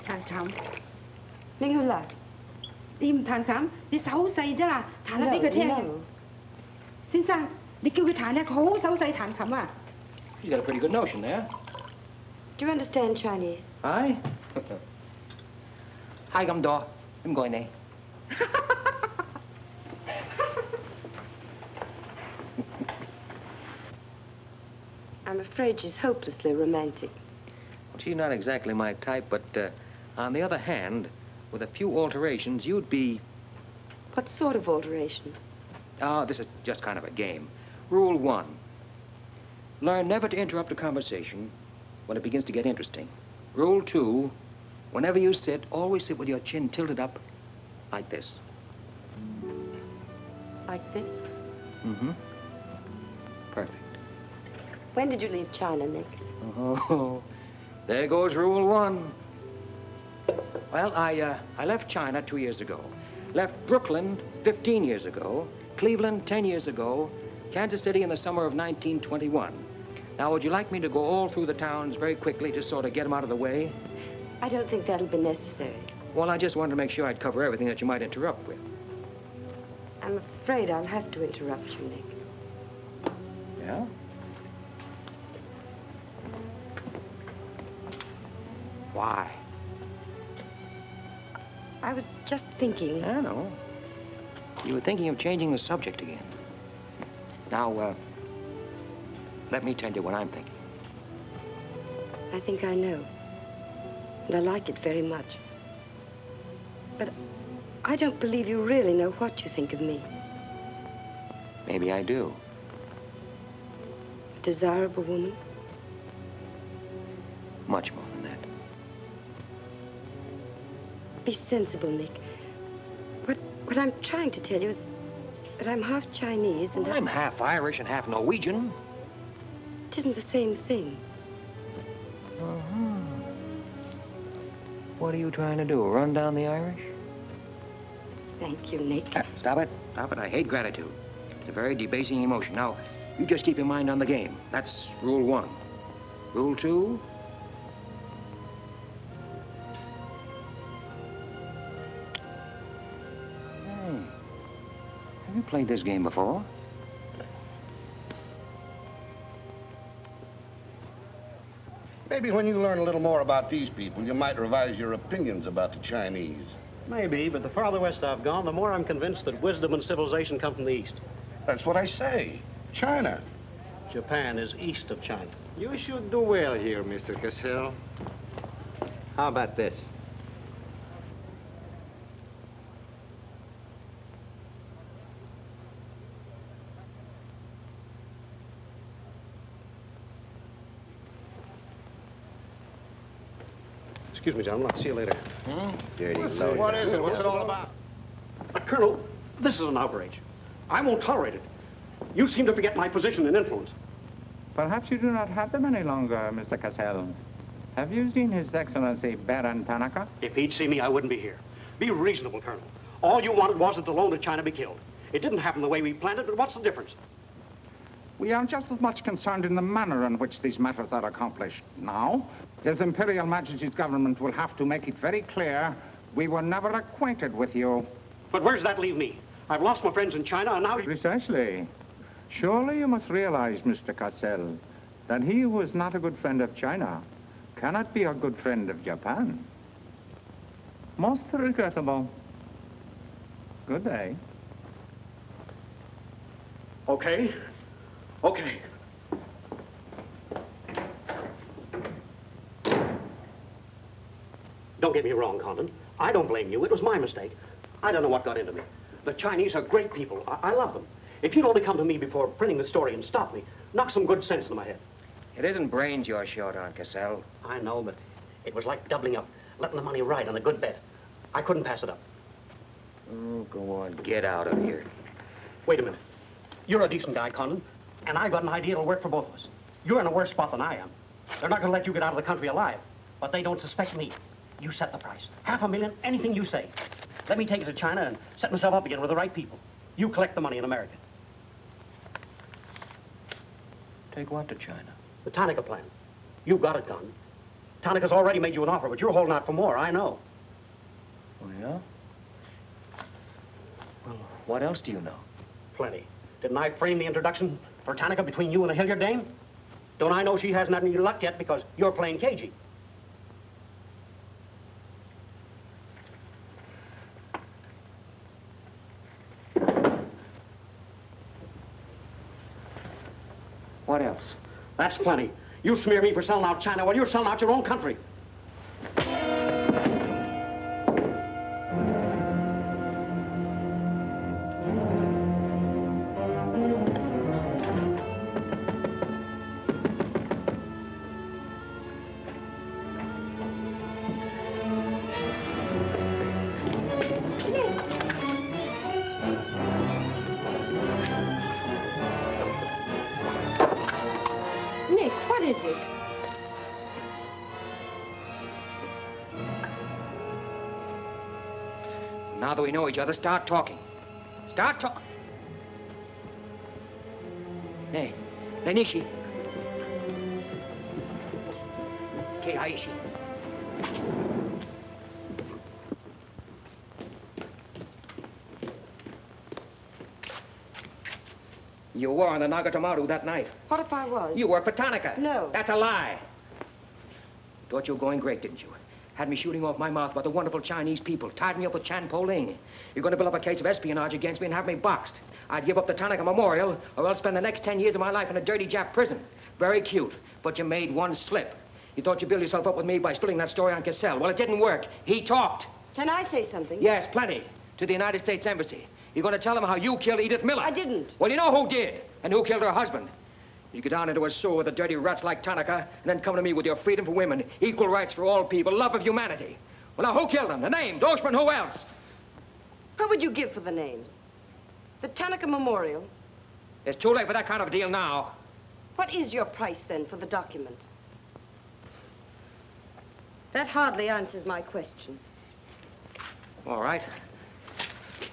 彈琴，拎佢嚟。你唔彈琴，你手好細啫啦，彈下俾佢聽。先生，你叫佢彈咧，佢好手勢彈琴啊。You got a pretty good notion there. Do you understand Chinese? Hi. Hi, I'm Daw. I'm going there. I'm afraid she's hopelessly romantic. Well, she's not exactly my type, but on the other hand, with a few alterations, you'd be... What sort of alterations? Oh, this is just kind of a game. Rule 1. Learn never to interrupt a conversation when it begins to get interesting. Rule 2. Whenever you sit, always sit with your chin tilted up like this. Like this? Mm-hmm. Perfect. When did you leave China, Nick? Oh, there goes Rule 1. Well, I left China 2 years ago. Left Brooklyn 15 years ago. Cleveland 10 years ago. Kansas City in the summer of 1921. Now, would you like me to go all through the towns very quickly to sort of get them out of the way? I don't think that'll be necessary. Well, I just wanted to make sure I'd cover everything that you might interrupt with. I'm afraid I'll have to interrupt you, Nick. Yeah? Why? I was just thinking... I know. You were thinking of changing the subject again. Now, let me tell you what I'm thinking. I think I know. And I like it very much. But I don't believe you really know what you think of me. Maybe I do. A desirable woman? Much more than that. Be sensible, Nick. What I'm trying to tell you is that I'm half Chinese and I'm half Irish and half Norwegian. It isn't the same thing. What are you trying to do, run down the Irish? Thank you, Nick. Stop it. Stop it. I hate gratitude. It's a very debasing emotion. Now, you just keep your mind on the game. That's rule 1. Rule 2? Hey, have you played this game before? Maybe when you learn a little more about these people, you might revise your opinions about the Chinese. Maybe, but the farther west I've gone, the more I'm convinced that wisdom and civilization come from the east. That's what I say. China. Japan is east of China. You should do well here, Mr. Cassell. How about this? Excuse me, gentlemen. I'll see you later. Dirty low. What is it? What's it all about? Colonel, this is an outrage. I won't tolerate it. You seem to forget my position and influence. Perhaps you do not have them any longer, Mr. Cassell. Have you seen His Excellency Baron Tanaka? If he'd see me, I wouldn't be here. Be reasonable, Colonel. All you wanted was that the loan to China be killed. It didn't happen the way we planned it, but what's the difference? We are just as much concerned in the manner in which these matters are accomplished. Now, His Imperial Majesty's government will have to make it very clear we were never acquainted with you. But where does that leave me? I've lost my friends in China, and now... Precisely. Surely you must realize, Mr. Cassell, that he who is not a good friend of China cannot be a good friend of Japan. Most regrettable. Good day. Okay. Okay. Don't get me wrong, Condon. I don't blame you. It was my mistake. I don't know what got into me. The Chinese are great people. I love them. If you'd only come to me before printing the story and stop me, knock some good sense into my head. It isn't brains you're short on, Cassell. I know, but it was like doubling up, letting the money ride on a good bet. I couldn't pass it up. Oh, go on. Get out of here. Wait a minute. You're a decent guy, Condon, and I've got an idea that'll work for both of us. You're in a worse spot than I am. They're not going to let you get out of the country alive, but they don't suspect me. You set the price. $500,000, anything you say. Let me take it to China and set myself up again with the right people. You collect the money in America. Take what to China? The Tanaka plan. You've got it, Condon. Tanaka's already made you an offer, but you're holding out for more, I know. Oh, yeah? Well, what else do you know? Plenty. Didn't I frame the introduction for Tanaka between you and the Hilliard dame? Don't I know she hasn't had any luck yet because you're playing cagey? What else? That's plenty. You smear me for selling out China while you're selling out your own country. Now that we know each other, start talking. Start talking. Hey, Nishi. Keiaishi. You were on the Nagatomaru that night. What if I was? You worked for Tanaka. No. That's a lie. Thought you were going great, didn't you? had me shooting off my mouth about the wonderful Chinese people, tied me up with Chan Po-ling. You're going to build up a case of espionage against me and have me boxed. I'd give up the Tanaka Memorial, or else spend the next 10 years of my life in a dirty Jap prison. Very cute, but you made one slip. You thought you'd build yourself up with me by spilling that story on Cassell. Well, it didn't work. He talked. Can I say something? Yes, plenty. To the United States Embassy. You're going to tell them how you killed Edith Miller. I didn't. Well, you know who did, and who killed her husband. You get down into a sewer with the dirty rats like Tanaka, and then come to me with your freedom for women, equal rights for all people, love of humanity. Well, now, who killed them? The names, Oshman, who else? What would you give for the names? The Tanaka Memorial. It's too late for that kind of deal now. What is your price, then, for the document? That hardly answers my question. All right.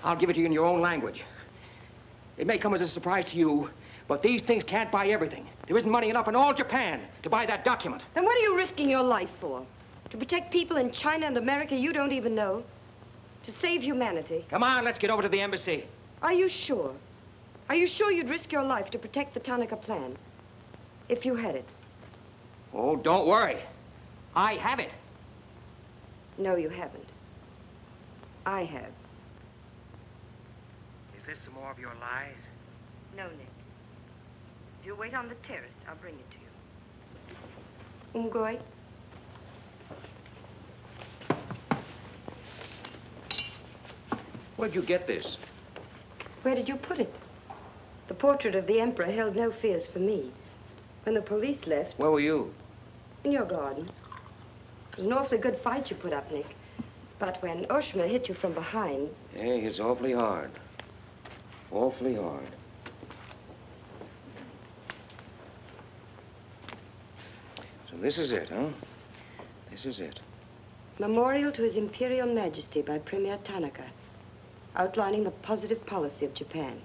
I'll give it to you in your own language. It may come as a surprise to you, but these things can't buy everything. There isn't money enough in all Japan to buy that document. Then what are you risking your life for? To protect people in China and America you don't even know? To save humanity? Come on, let's get over to the embassy. Are you sure? Are you sure you'd risk your life to protect the Tanaka plan? If you had it? Oh, don't worry. I have it. No, you haven't. I have. Is this some more of your lies? No, Nick. If you wait on the terrace, I'll bring it to you. Umgoy? Where'd you get this? Where did you put it? The portrait of the Emperor held no fears for me. When the police left... Where were you? In your garden. It was an awfully good fight you put up, Nick. But when Oshima hit you from behind... Hey, it's awfully hard. Awfully hard. So this is it, huh? This is it. Memorial to His Imperial Majesty by Premier Tanaka, outlining the positive policy of Japan.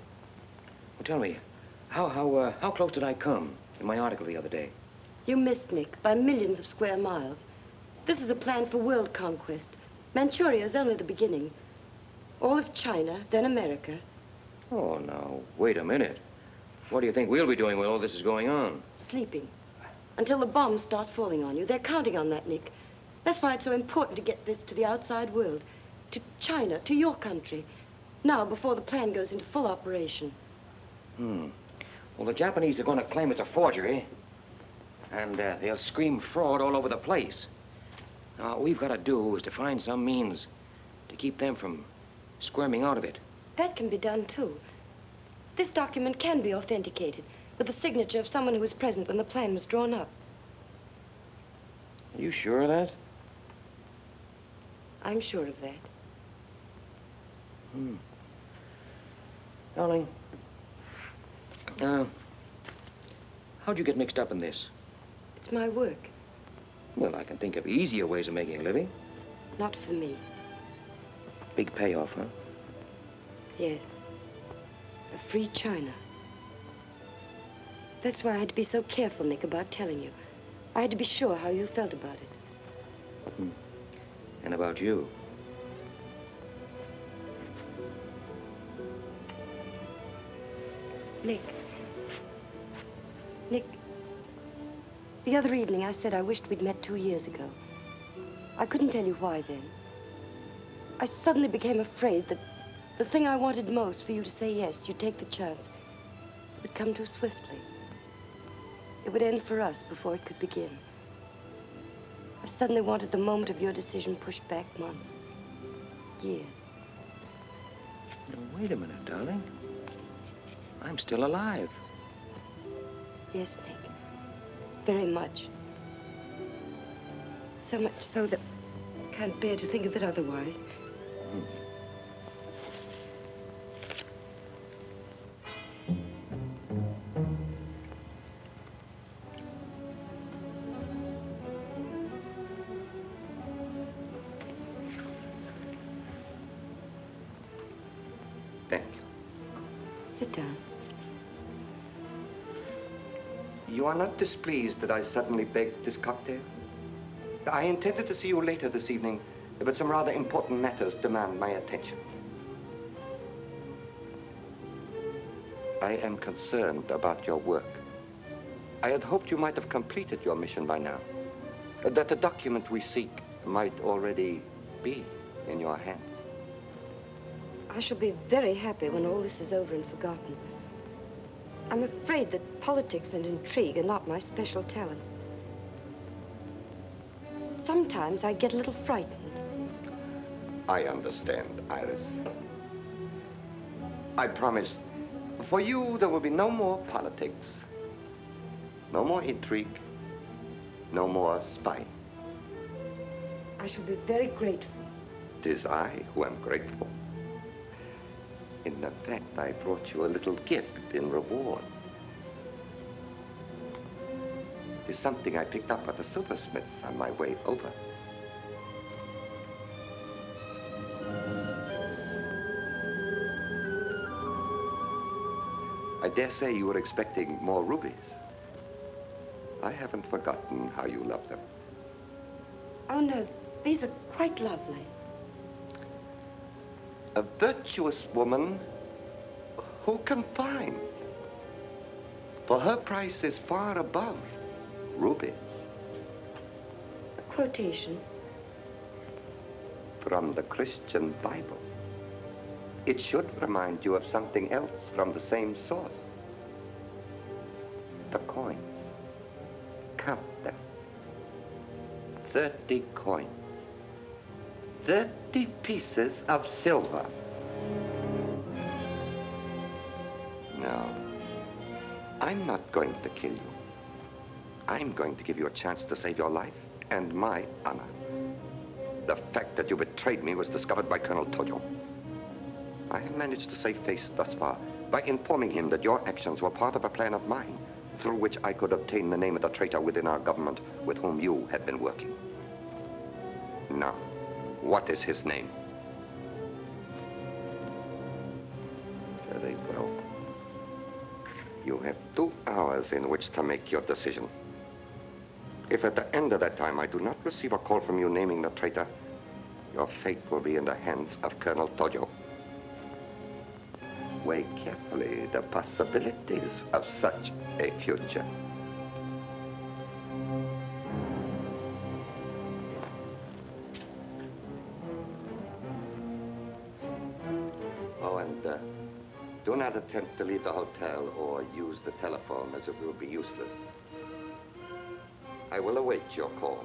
Well, tell me, how close did I come in my article the other day? You missed, Nick, by millions of square miles. This is a plan for world conquest. Manchuria is only the beginning. All of China, then America. Oh, now, wait a minute. What do you think we'll be doing when all this is going on? Sleeping. Until the bombs start falling on you. They're counting on that, Nick. That's why it's so important to get this to the outside world. To China, to your country. Now, before the plan goes into full operation. Well, the Japanese are going to claim it's a forgery. And they'll scream fraud all over the place. Now, what we've got to do is to find some means to keep them from squirming out of it. That can be done, too. This document can be authenticated with the signature of someone who was present when the plan was drawn up. Are you sure of that? I'm sure of that. Darling, how'd you get mixed up in this? It's my work. Well, I can think of easier ways of making a living. Not for me. Big payoff, huh? Yes. A free China. That's why I had to be so careful, Nick, about telling you. I had to be sure how you felt about it. And about you. Nick. Nick, the other evening I said I wished we'd met 2 years ago. I couldn't tell you why then. I suddenly became afraid that the thing I wanted most for you to say yes, you'd take the chance, would come too swiftly. It would end for us before it could begin. I suddenly wanted the moment of your decision pushed back months, years. Now, wait a minute, darling. I'm still alive. Yes, Nick. Very much. So much so that I can't bear to think of it otherwise. Thank you. Sit down. You are not displeased that I suddenly begged this cocktail? I intended to see you later this evening, but some rather important matters demand my attention. I am concerned about your work. I had hoped you might have completed your mission by now, that the document we seek might already be in your hands. I shall be very happy when all this is over and forgotten. I'm afraid that politics and intrigue are not my special talents. Sometimes I get a little frightened. I understand, Iris. I promise, for you, there will be no more politics, no more intrigue, no more spying. I shall be very grateful. It is I who am grateful. In fact, I brought you a little gift in reward. It is something I picked up at the silversmith on my way over. I dare say you were expecting more rubies. I haven't forgotten how you love them. Oh, no, these are quite lovely. A virtuous woman who can find. For her price is far above rubies. A quotation. From the Christian Bible. It should remind you of something else from the same source. The coins. Count them. 30 coins. 30 pieces of silver. No, I'm not going to kill you. I'm going to give you a chance to save your life and my honor. The fact that you betrayed me was discovered by Colonel Tojo. I have managed to save face thus far by informing him that your actions were part of a plan of mine through which I could obtain the name of the traitor within our government with whom you had been working. Now, what is his name? Very well. You have 2 hours in which to make your decision. If at the end of that time I do not receive a call from you naming the traitor, your fate will be in the hands of Colonel Tojo. Weigh carefully the possibilities of such a future. Oh, and do not attempt to leave the hotel or use the telephone, as it will be useless. I will await your call.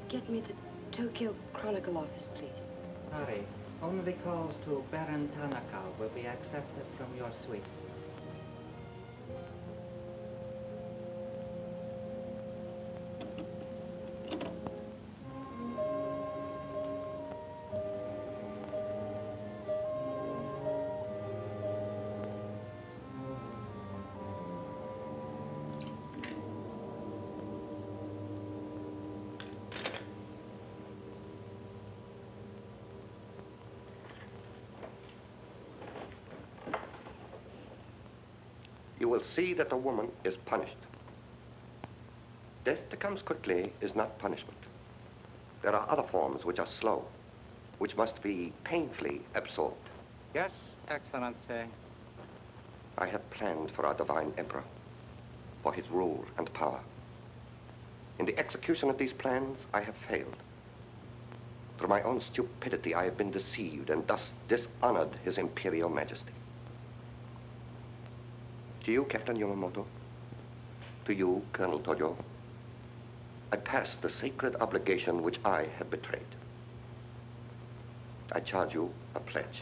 Get me the Tokyo Chronicle office, please. Sorry, only calls to Baron Tanaka will be accepted from your suite. You will see that the woman is punished. Death that comes quickly is not punishment. There are other forms which are slow, which must be painfully absorbed. Yes, Excellency. I have planned for our divine emperor, for his rule and power. In the execution of these plans, I have failed. Through my own stupidity, I have been deceived and thus dishonored his imperial majesty. To you, Captain Yamamoto, to you, Colonel Tojo, I pass the sacred obligation which I have betrayed. I charge you a pledge.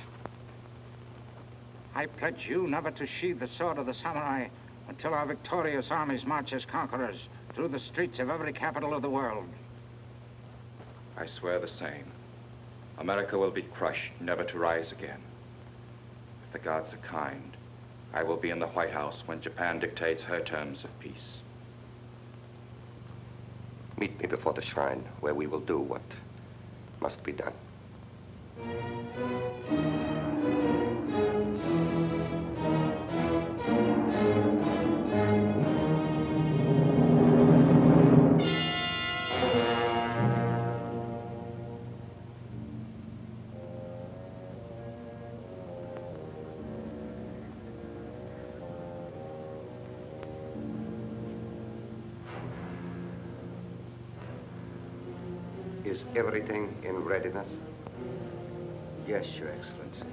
I pledge you never to sheathe the sword of the samurai until our victorious armies march as conquerors through the streets of every capital of the world. I swear the same. America will be crushed, never to rise again. If the gods are kind, I will be in the White House when Japan dictates her terms of peace. Meet me before the shrine, where we will do what must be done. Is everything in readiness? Yes, Your Excellency.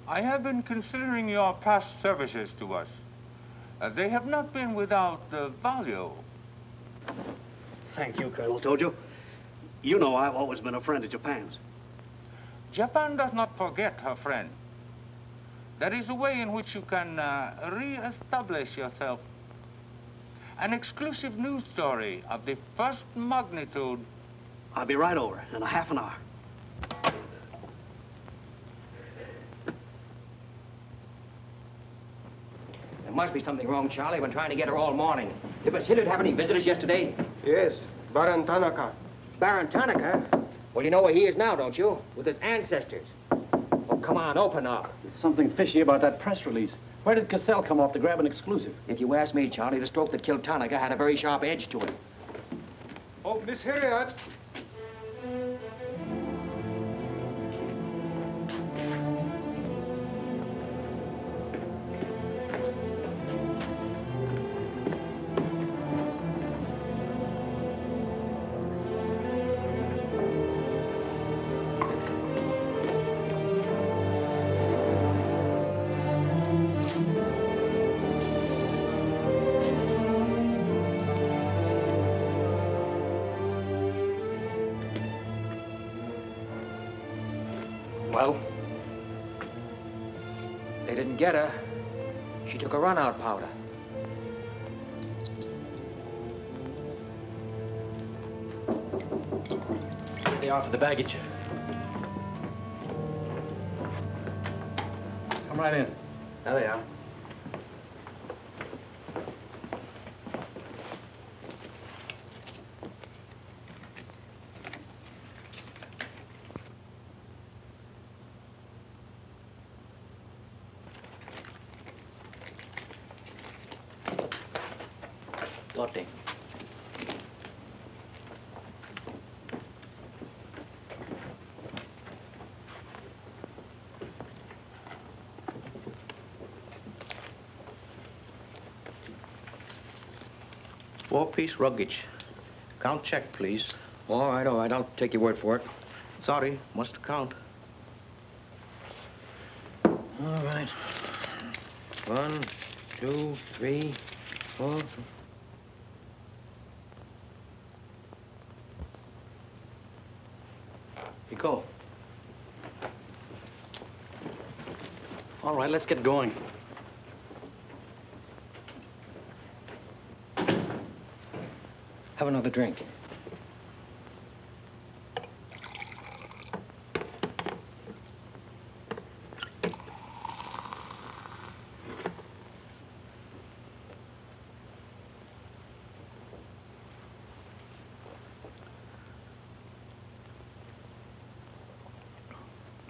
I have been considering your past services to us. They have not been without value. Thank you, Colonel Tojo. You know I've always been a friend of Japan's. Japan does not forget her friend. There is a way in which you can re-establish yourself. An exclusive news story of the first magnitude. I'll be right over in a half an hour. There must be something wrong, Charlie. I've been trying to get her all morning. Did Miss Hilliard have any visitors yesterday? Yes, Baron Tanaka. Baron Tanaka? Well, you know where he is now, don't you? With his ancestors. Oh, come on, open up. There's something fishy about that press release. Where did Cassell come off to grab an exclusive? If you ask me, Charlie, the stroke that killed Tanaka had a very sharp edge to it. Oh, Miss Hilliard. Well? They didn't get her. She took a run-out powder. Here they are for the baggage. Come right in. There they are. Lotte. Four-piece luggage. Count check, please. All right, I'll take your word for it. Sorry, must count. All right. 1, 2, 3, 4. Pico. All right, let's get going. Have another drink.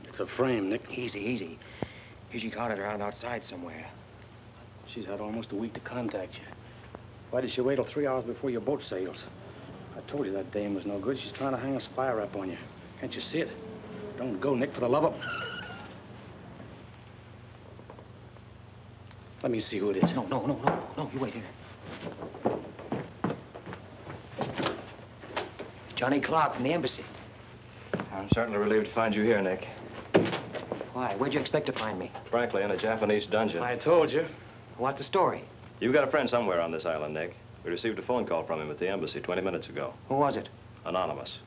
It's a frame, Nick. Easy, easy. She caught it around outside somewhere. She's had almost a week to contact you. Why did she wait till 3 hours before your boat sails? I told you that dame was no good. She's trying to hang a spy rap on you. Can't you see it? Don't go, Nick, for the love of... Let me see who it is. No, you wait here. Johnny Clark from the embassy. I'm certainly relieved to find you here, Nick. Why? Where'd you expect to find me? Frankly, in a Japanese dungeon. I told you. What's the story? You've got a friend somewhere on this island, Nick. We received a phone call from him at the embassy 20 minutes ago. Who was it? Anonymous.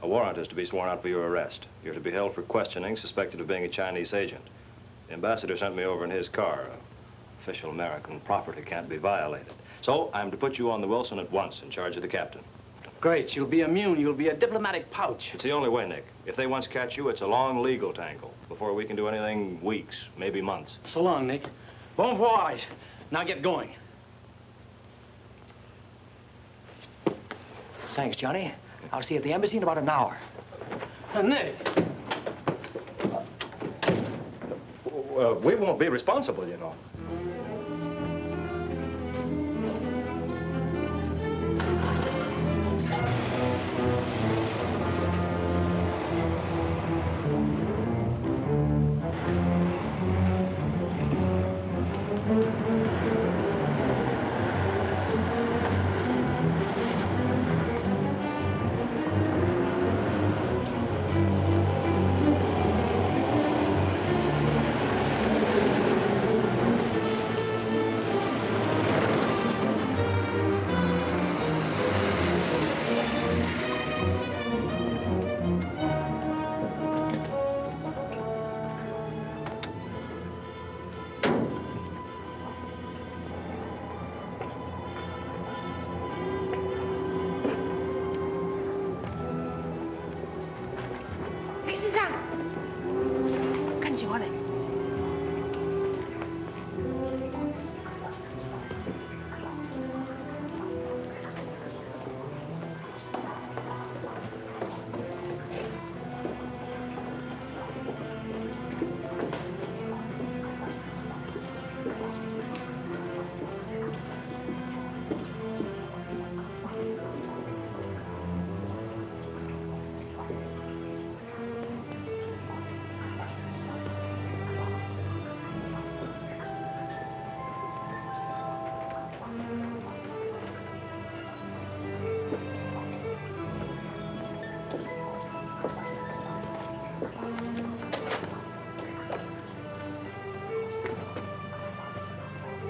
A warrant is to be sworn out for your arrest. You're to be held for questioning, suspected of being a Chinese agent. The ambassador sent me over in his car. Official American property can't be violated. So I'm to put you on the Wilson at once in charge of the captain. Great. You'll be immune. You'll be a diplomatic pouch. It's the only way, Nick. If they once catch you, it's a long legal tangle. Before we can do anything, weeks, maybe months. So long, Nick. Bon voyage. Now get going. Thanks, Johnny. I'll see you at the embassy in about an hour. Nick! We won't be responsible, you know.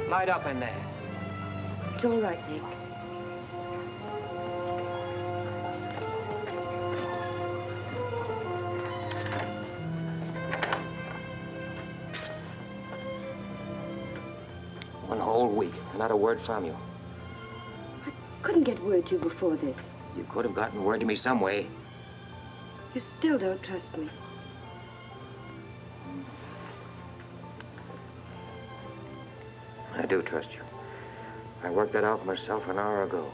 Light up in there. It's all right, Nick. One whole week, not a word from you. I couldn't get word to you before this. You could have gotten word to me some way. You still don't trust me. I do trust you. I worked that out myself an hour ago.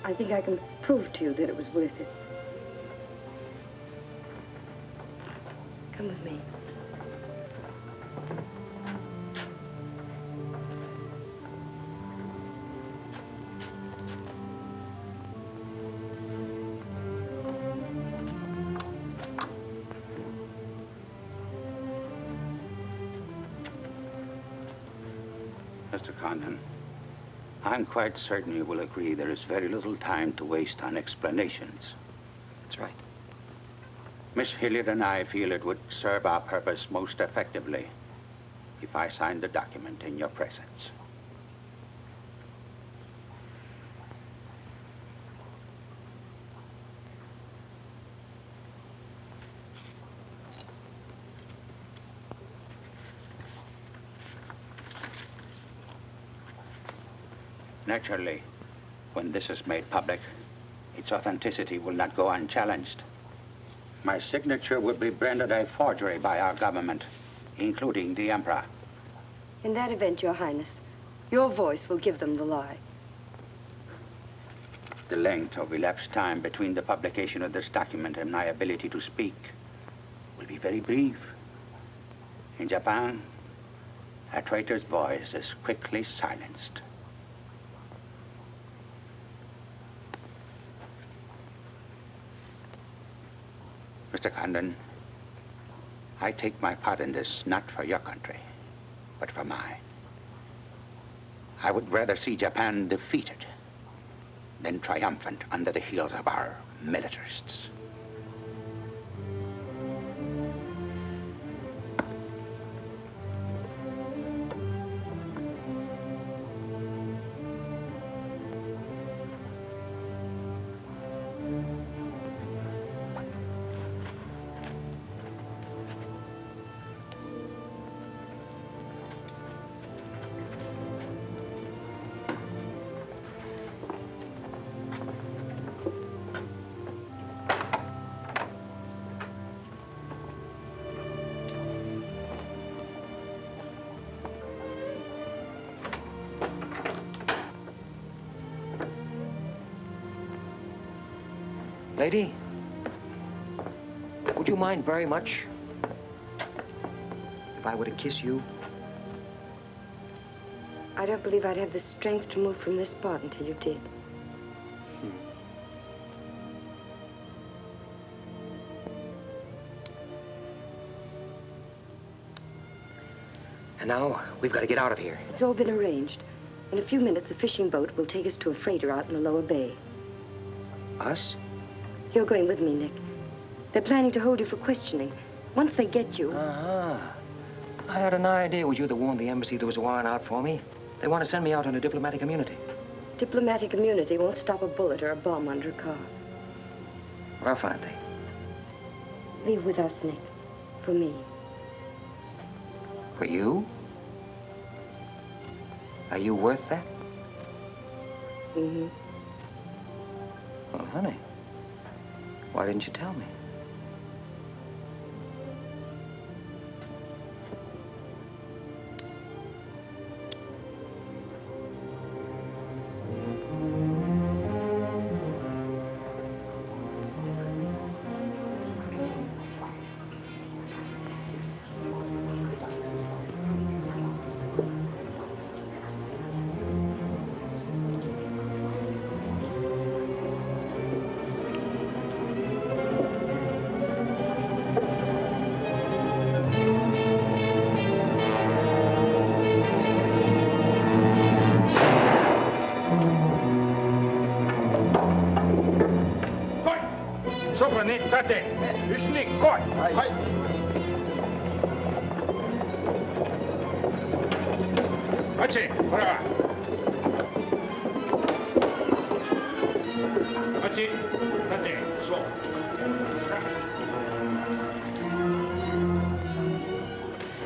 I think I can prove to you that it was worth it. Come with me. Mr. Condon, I'm quite certain you will agree there is very little time to waste on explanations. That's right. Miss Hilliard and I feel it would serve our purpose most effectively if I signed the document in your presence. Naturally, when this is made public, its authenticity will not go unchallenged. My signature would be branded a forgery by our government, including the Emperor. In that event, Your Highness, your voice will give them the lie. The length of elapsed time between the publication of this document and my ability to speak will be very brief. In Japan, a traitor's voice is quickly silenced. Mr. Condon, I take my part in this not for your country, but for mine. I would rather see Japan defeated than triumphant under the heels of our militarists. Lady, would you mind very much if I were to kiss you? I don't believe I'd have the strength to move from this spot until you did. And now, we've got to get out of here. It's all been arranged. In a few minutes, a fishing boat will take us to a freighter out in the lower bay. Us? You're going with me, Nick. They're planning to hold you for questioning. Once they get you... Uh-huh. I had an idea it was you that warned the embassy there was a warrant out for me. They want to send me out on a diplomatic immunity. Diplomatic immunity won't stop a bullet or a bomb under a car. Rough, aren't they? Leave with us, Nick. For me. For you? Are you worth that? Mm-hmm. Well, honey, why didn't you tell me?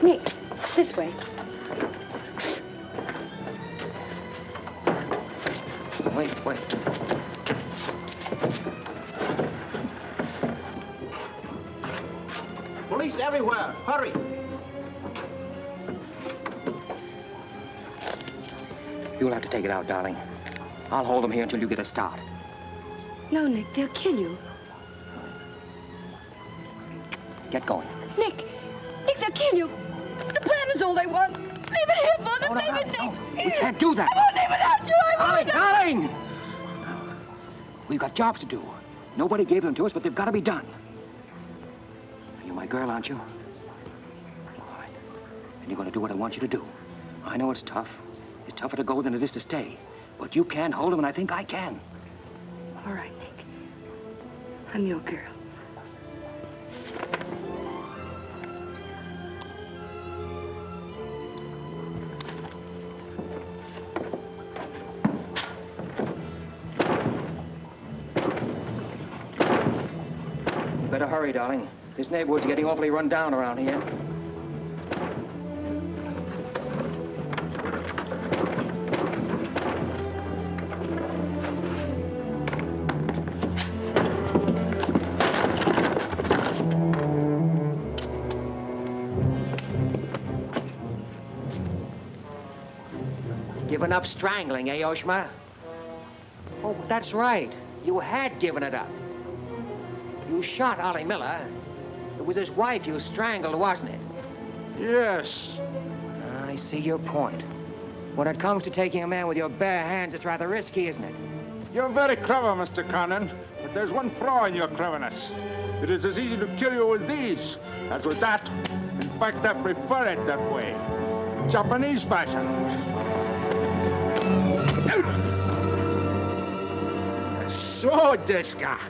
Nick, this way. Wait. Police everywhere. Hurry. You'll have to take it out, darling. I'll hold them here until you get a start. No, Nick, they'll kill you. Get going. Nick, they'll kill you. The plan is all they want. Leave it here for them. Leave it, Nick. We can't do that. I won't leave without you. I won't. Darling! We've got jobs to do. Nobody gave them to us, but they've got to be done. You're my girl, aren't you? All right. And you're going to do what I want you to do. I know it's tough. It's tougher to go than it is to stay. But you can hold them, and I think I can. All right, Nick. I'm your girl. Better hurry, darling. This neighborhood's getting awfully run down around here. Given up strangling, eh, Oshma? Oh, that's right. You had given it up. You shot Ollie Miller. It was his wife you strangled, wasn't it? Yes. I see your point. When it comes to taking a man with your bare hands, it's rather risky, isn't it? You're very clever, Mr. Condon, but there's one flaw in your cleverness. It is as easy to kill you with these as with that. In fact, I prefer it that way. Japanese fashion. So, this guy.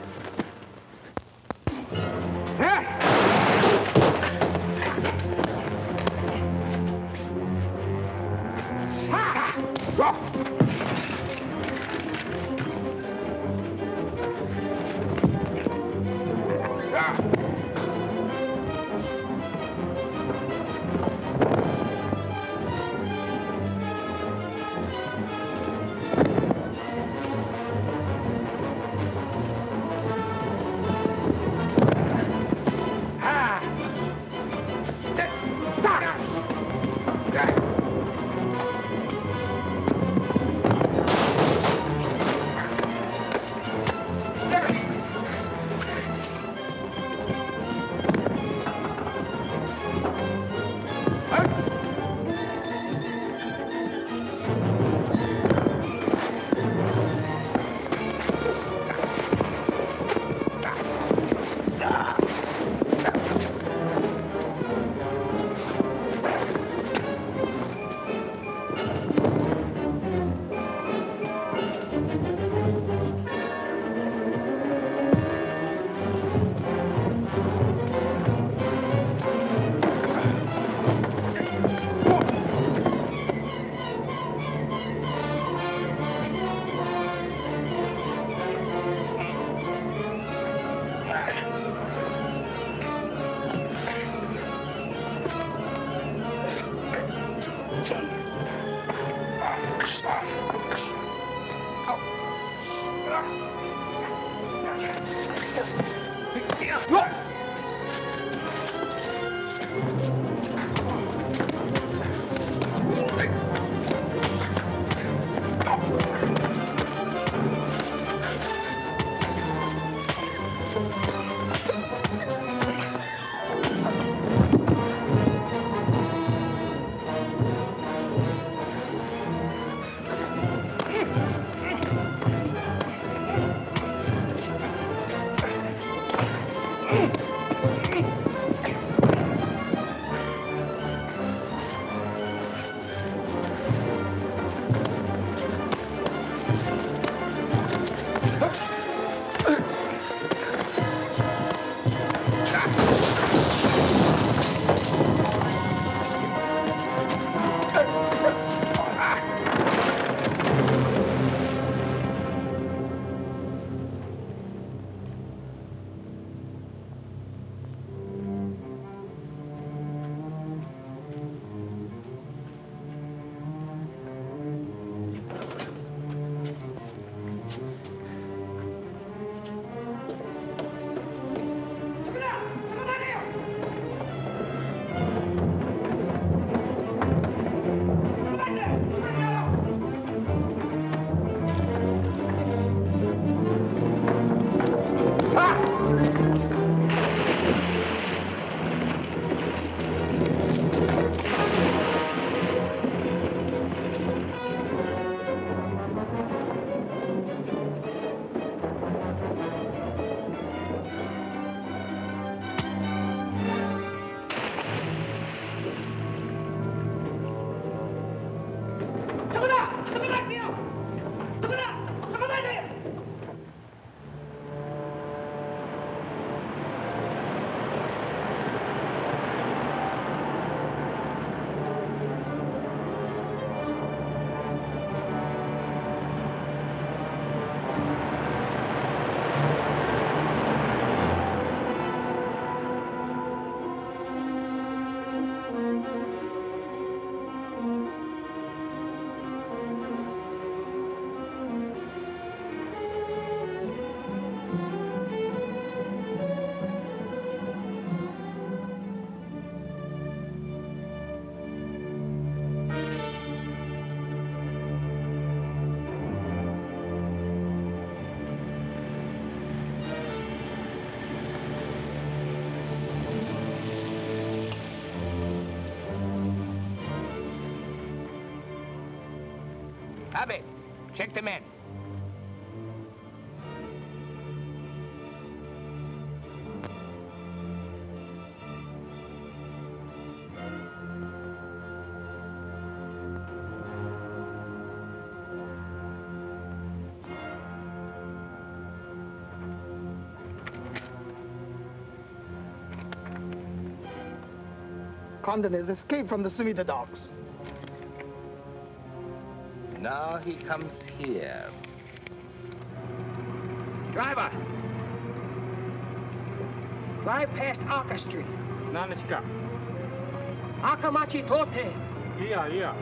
Abe, check the men. Condon has escaped from the Sumida docks. Now he comes here. Driver! Drive past Arca Street. Nanishka. Akamachi Tote. Yeah.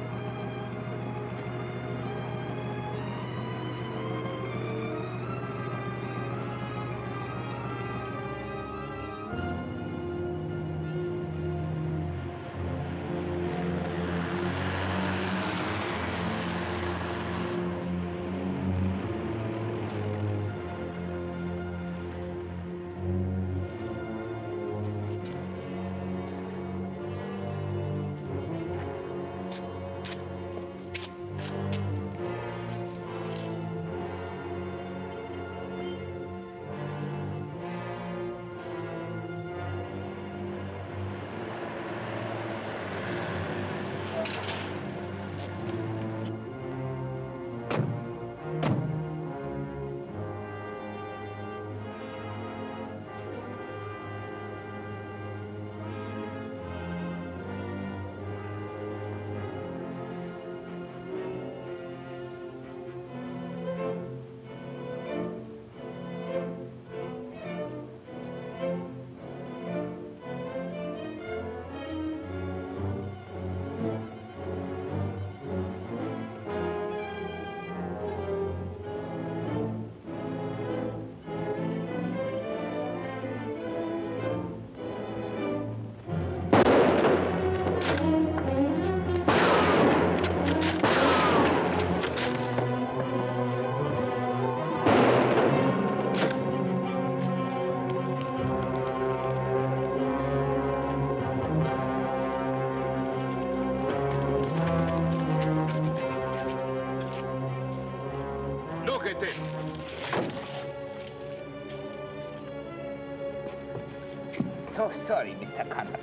So sorry, Mr. Condon,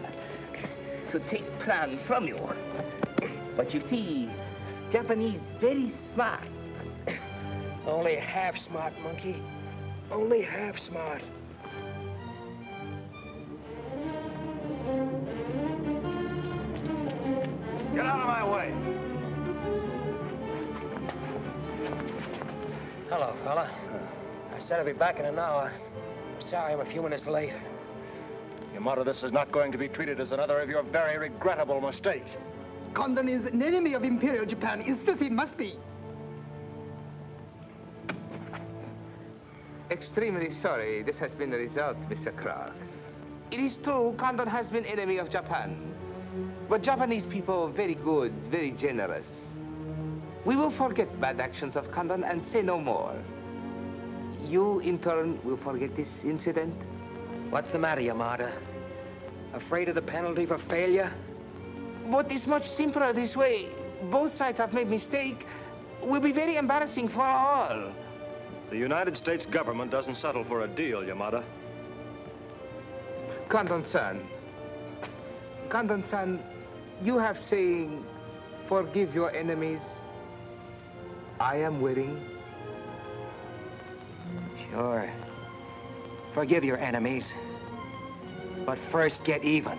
to take plan from you. But you see, Japanese very smart. Only half smart, monkey. Only half smart. Get out of my way. Hello, fella. I said I'd be back in an hour. Sorry I'm a few minutes late. Yamato, this is not going to be treated as another of your very regrettable mistakes. Condon is an enemy of Imperial Japan. Insist he must be. Extremely sorry this has been the result, Mr. Clark. It is true, Condon has been enemy of Japan. But Japanese people very good, very generous. We will forget bad actions of Condon and say no more. You, in turn, will forget this incident? What's the matter, Yamada? Afraid of the penalty for failure? But it's much simpler this way. Both sides have made mistake. Will be very embarrassing for all. The United States government doesn't settle for a deal, Yamada. Condon-san, you have saying, forgive your enemies. I am willing. Sure. Forgive your enemies. But first get even.